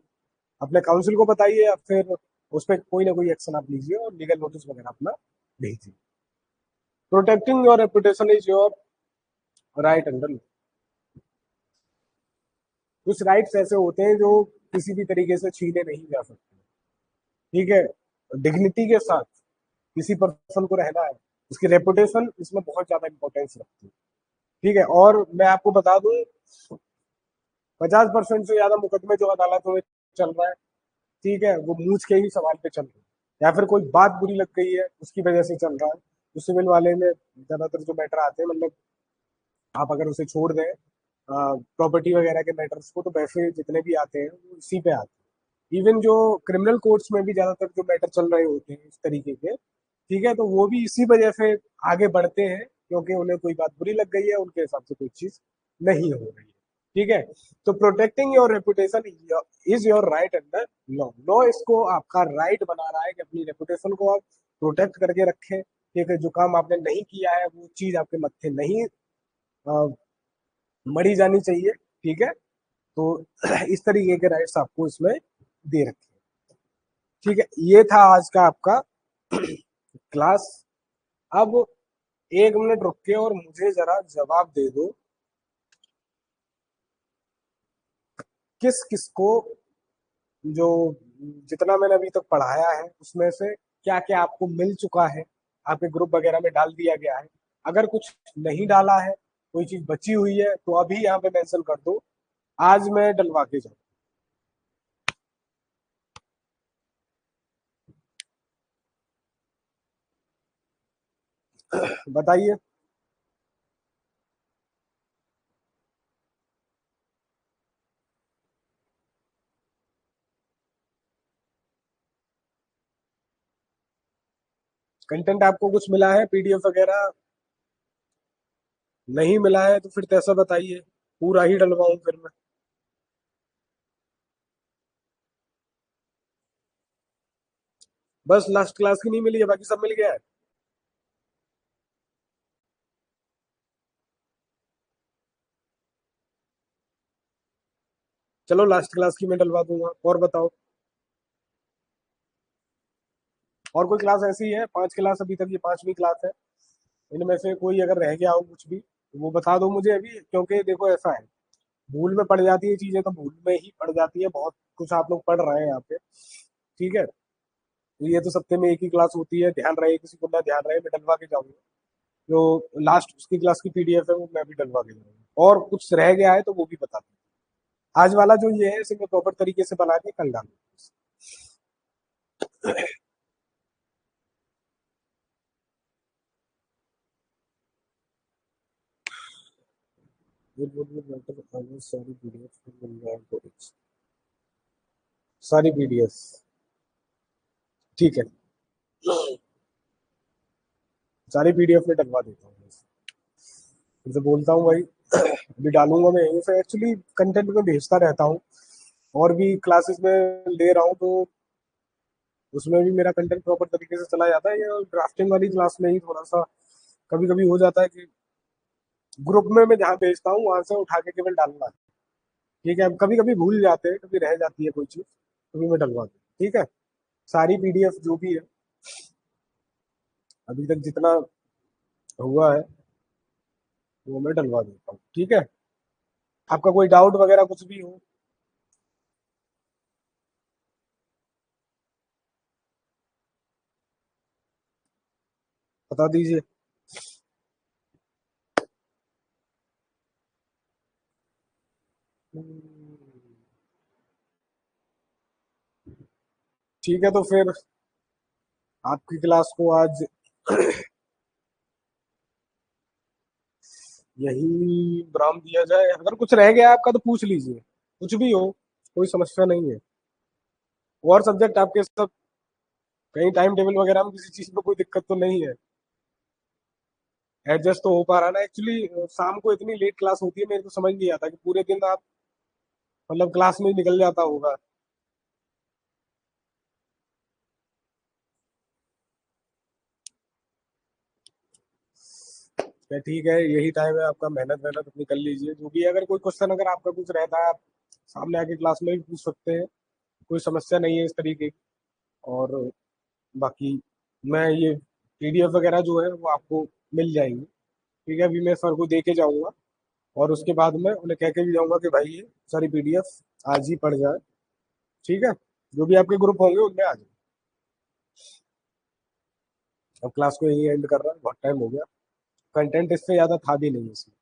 अपने काउंसिल को बताइए या फिर उस पर कोई ना कोई एक्शन आप लीजिए और लीगल नोटिस वगैरह अपना भेजिए। Protecting your reputation is your right under law. कुछ राइट्स ऐसे होते हैं जो किसी भी तरीके से छीने नहीं जा सकते। ठीक है, डिग्निटी के साथ किसी पर्सन को रहना है, उसकी रेपुटेशन इसमें बहुत ज्यादा इंपॉर्टेंस रखती है। ठीक है, और मैं आपको बता दूं 50% से ज्यादा मुकदमे जो अदालतों में चल रहा है, ठीक है, वो मूछ के ही सवाल पे चल रहे हैं या फिर कोई बात बुरी लग गई है उसकी वजह से चल रहा है। तो सिविल वाले में ज्यादातर जो मैटर आते हैं, मतलब आप अगर उसे छोड़ दें प्रॉपर्टी वगैरह के मैटर्स को, तो वैसे जितने भी आते हैं वो इसी पे आते हैं। इवन जो क्रिमिनल कोर्ट्स में भी ज्यादातर जो मैटर चल रहे होते हैं इस तरीके के, ठीक है, तो वो भी इसी वजह से आगे बढ़ते हैं क्योंकि उन्हें कोई बात बुरी लग गई है, उनके हिसाब से कोई चीज नहीं हो रही है। ठीक है, तो protecting your reputation is your right under law. Law इसको आपका राइट बना रहा है कि अपनी रेपुटेशन को आप प्रोटेक्ट करके रखें। ठीक है, जो काम आपने नहीं किया है वो चीज आपके मत्थे नहीं मरी जानी चाहिए। ठीक है, तो इस तरीके के राइट्स आपको इसमें दे रखे हैं। ठीक है, ये था आज का आपका क्लास। अब 1 मिनट रुक के और मुझे जरा जवाब दे दो, किस किस को जो जितना मैंने अभी तक पढ़ाया है उसमें से क्या क्या आपको मिल चुका है, आपके ग्रुप वगैरह में डाल दिया गया है। अगर कुछ नहीं डाला है, कोई चीज बची हुई है तो अभी यहाँ पे मेंशन कर दो, आज मैं डलवा के जाऊँ। बताइए। कंटेंट आपको कुछ मिला है पीडीएफ वगैरह? नहीं मिला है तो फिर कैसा बताइए, पूरा ही डलवाऊं फिर मैं? बस लास्ट क्लास की नहीं मिली है, बाकी सब मिल गया है? चलो लास्ट क्लास की मैं डलवा दूंगा, और बताओ। और कोई क्लास ऐसी है? 5 क्लास अभी तक, ये 5वीं क्लास है, इनमें से कोई अगर रह गया हो कुछ भी तो वो बता दो मुझे अभी, क्योंकि देखो ऐसा है, भूल में पड़ जाती है चीजें, तो भूल में ही पड़ जाती है, बहुत कुछ आप लोग पढ़ रहे हैं यहाँ पे। ठीक है, तो ये तो सप्ताह में एक ही क्लास होती है, ध्यान रहे किसी को ना ध्यान रहे, मैं डलवा के जाऊंगा। जो लास्ट उसकी क्लास की पीडीएफ है वो मैं भी डलवा के जाऊंगा, और कुछ रह गया है तो वो भी बता दूंगा। आज वाला जो ये है इसे मैं प्रॉपर तरीके से बना के कल डालूंगा। It would be better almost सारी पीडीएफ मिल जाए तो सारी पीडीएफ ठीक है, सारी पीडीएफ में डलवा देता हूँ, उनसे बोलता हूँ भाई अभी डालूंगा मैं यहीं से, एक्चुअली कंटेंट में भेजता रहता हूँ और भी क्लासेस में ले रहा हूँ, तो उसमें भी मेरा कंटेंट प्रॉपर तरीके से चला जाता है। ये ड्राफ्टिंग वाली क्लास में ही थोड़ा सा कभी कभी हो जाता है कि ग्रुप में मैं जहाँ भेजता हूँ वहां से उठा के केवल डालना है। ठीक है, कभी कभी भूल जाते हैं, कभी रह जाती है कोई चीज, कभी मैं डलवा दूँ। ठीक है, सारी पीडीएफ जो भी है अभी तक जितना हुआ है वो मैं डलवा देता हूँ। ठीक है, आपका कोई डाउट वगैरह कुछ भी हो? बता दीजिए। ठीक है, तो फिर आपकी क्लास को आज यही विराम दिया जाए। अगर कुछ रह गया आपका तो पूछ लीजिए, कुछ भी हो, कोई समस्या नहीं है। और सब्जेक्ट आपके सब कहीं टाइम टेबल वगैरह में किसी चीज में कोई दिक्कत तो नहीं है? एडजस्ट तो हो पा रहा है ना? एक्चुअली शाम को इतनी लेट क्लास होती है, मेरे को समझ नहीं आता कि पूरे दिन आप मतलब क्लास में ही निकल जाता होगा। क्या ठीक है, यही टाइम है आपका, मेहनत मेहनत अपनी कर लीजिए। जो भी है, अगर कोई क्वेश्चन अगर आपका कुछ रहता है, आप सामने आके क्लास में भी पूछ सकते हैं, कोई समस्या नहीं है इस तरीके की। और बाकी मैं ये पीडीएफ वगैरह जो है वो आपको मिल जाएंगी। ठीक है, अभी मैं सर को दे के जाऊंगा और उसके बाद में उन्हें कह के भी जाऊंगा कि भाई ये सारी पीडीएफ आज ही पढ़ जाए। ठीक है, जो भी आपके ग्रुप होंगे उनमें आ जाए। अब क्लास को यही एंड कर रहा है, बहुत टाइम हो गया। कंटेंट इससे ज्यादा था भी नहीं इसमें।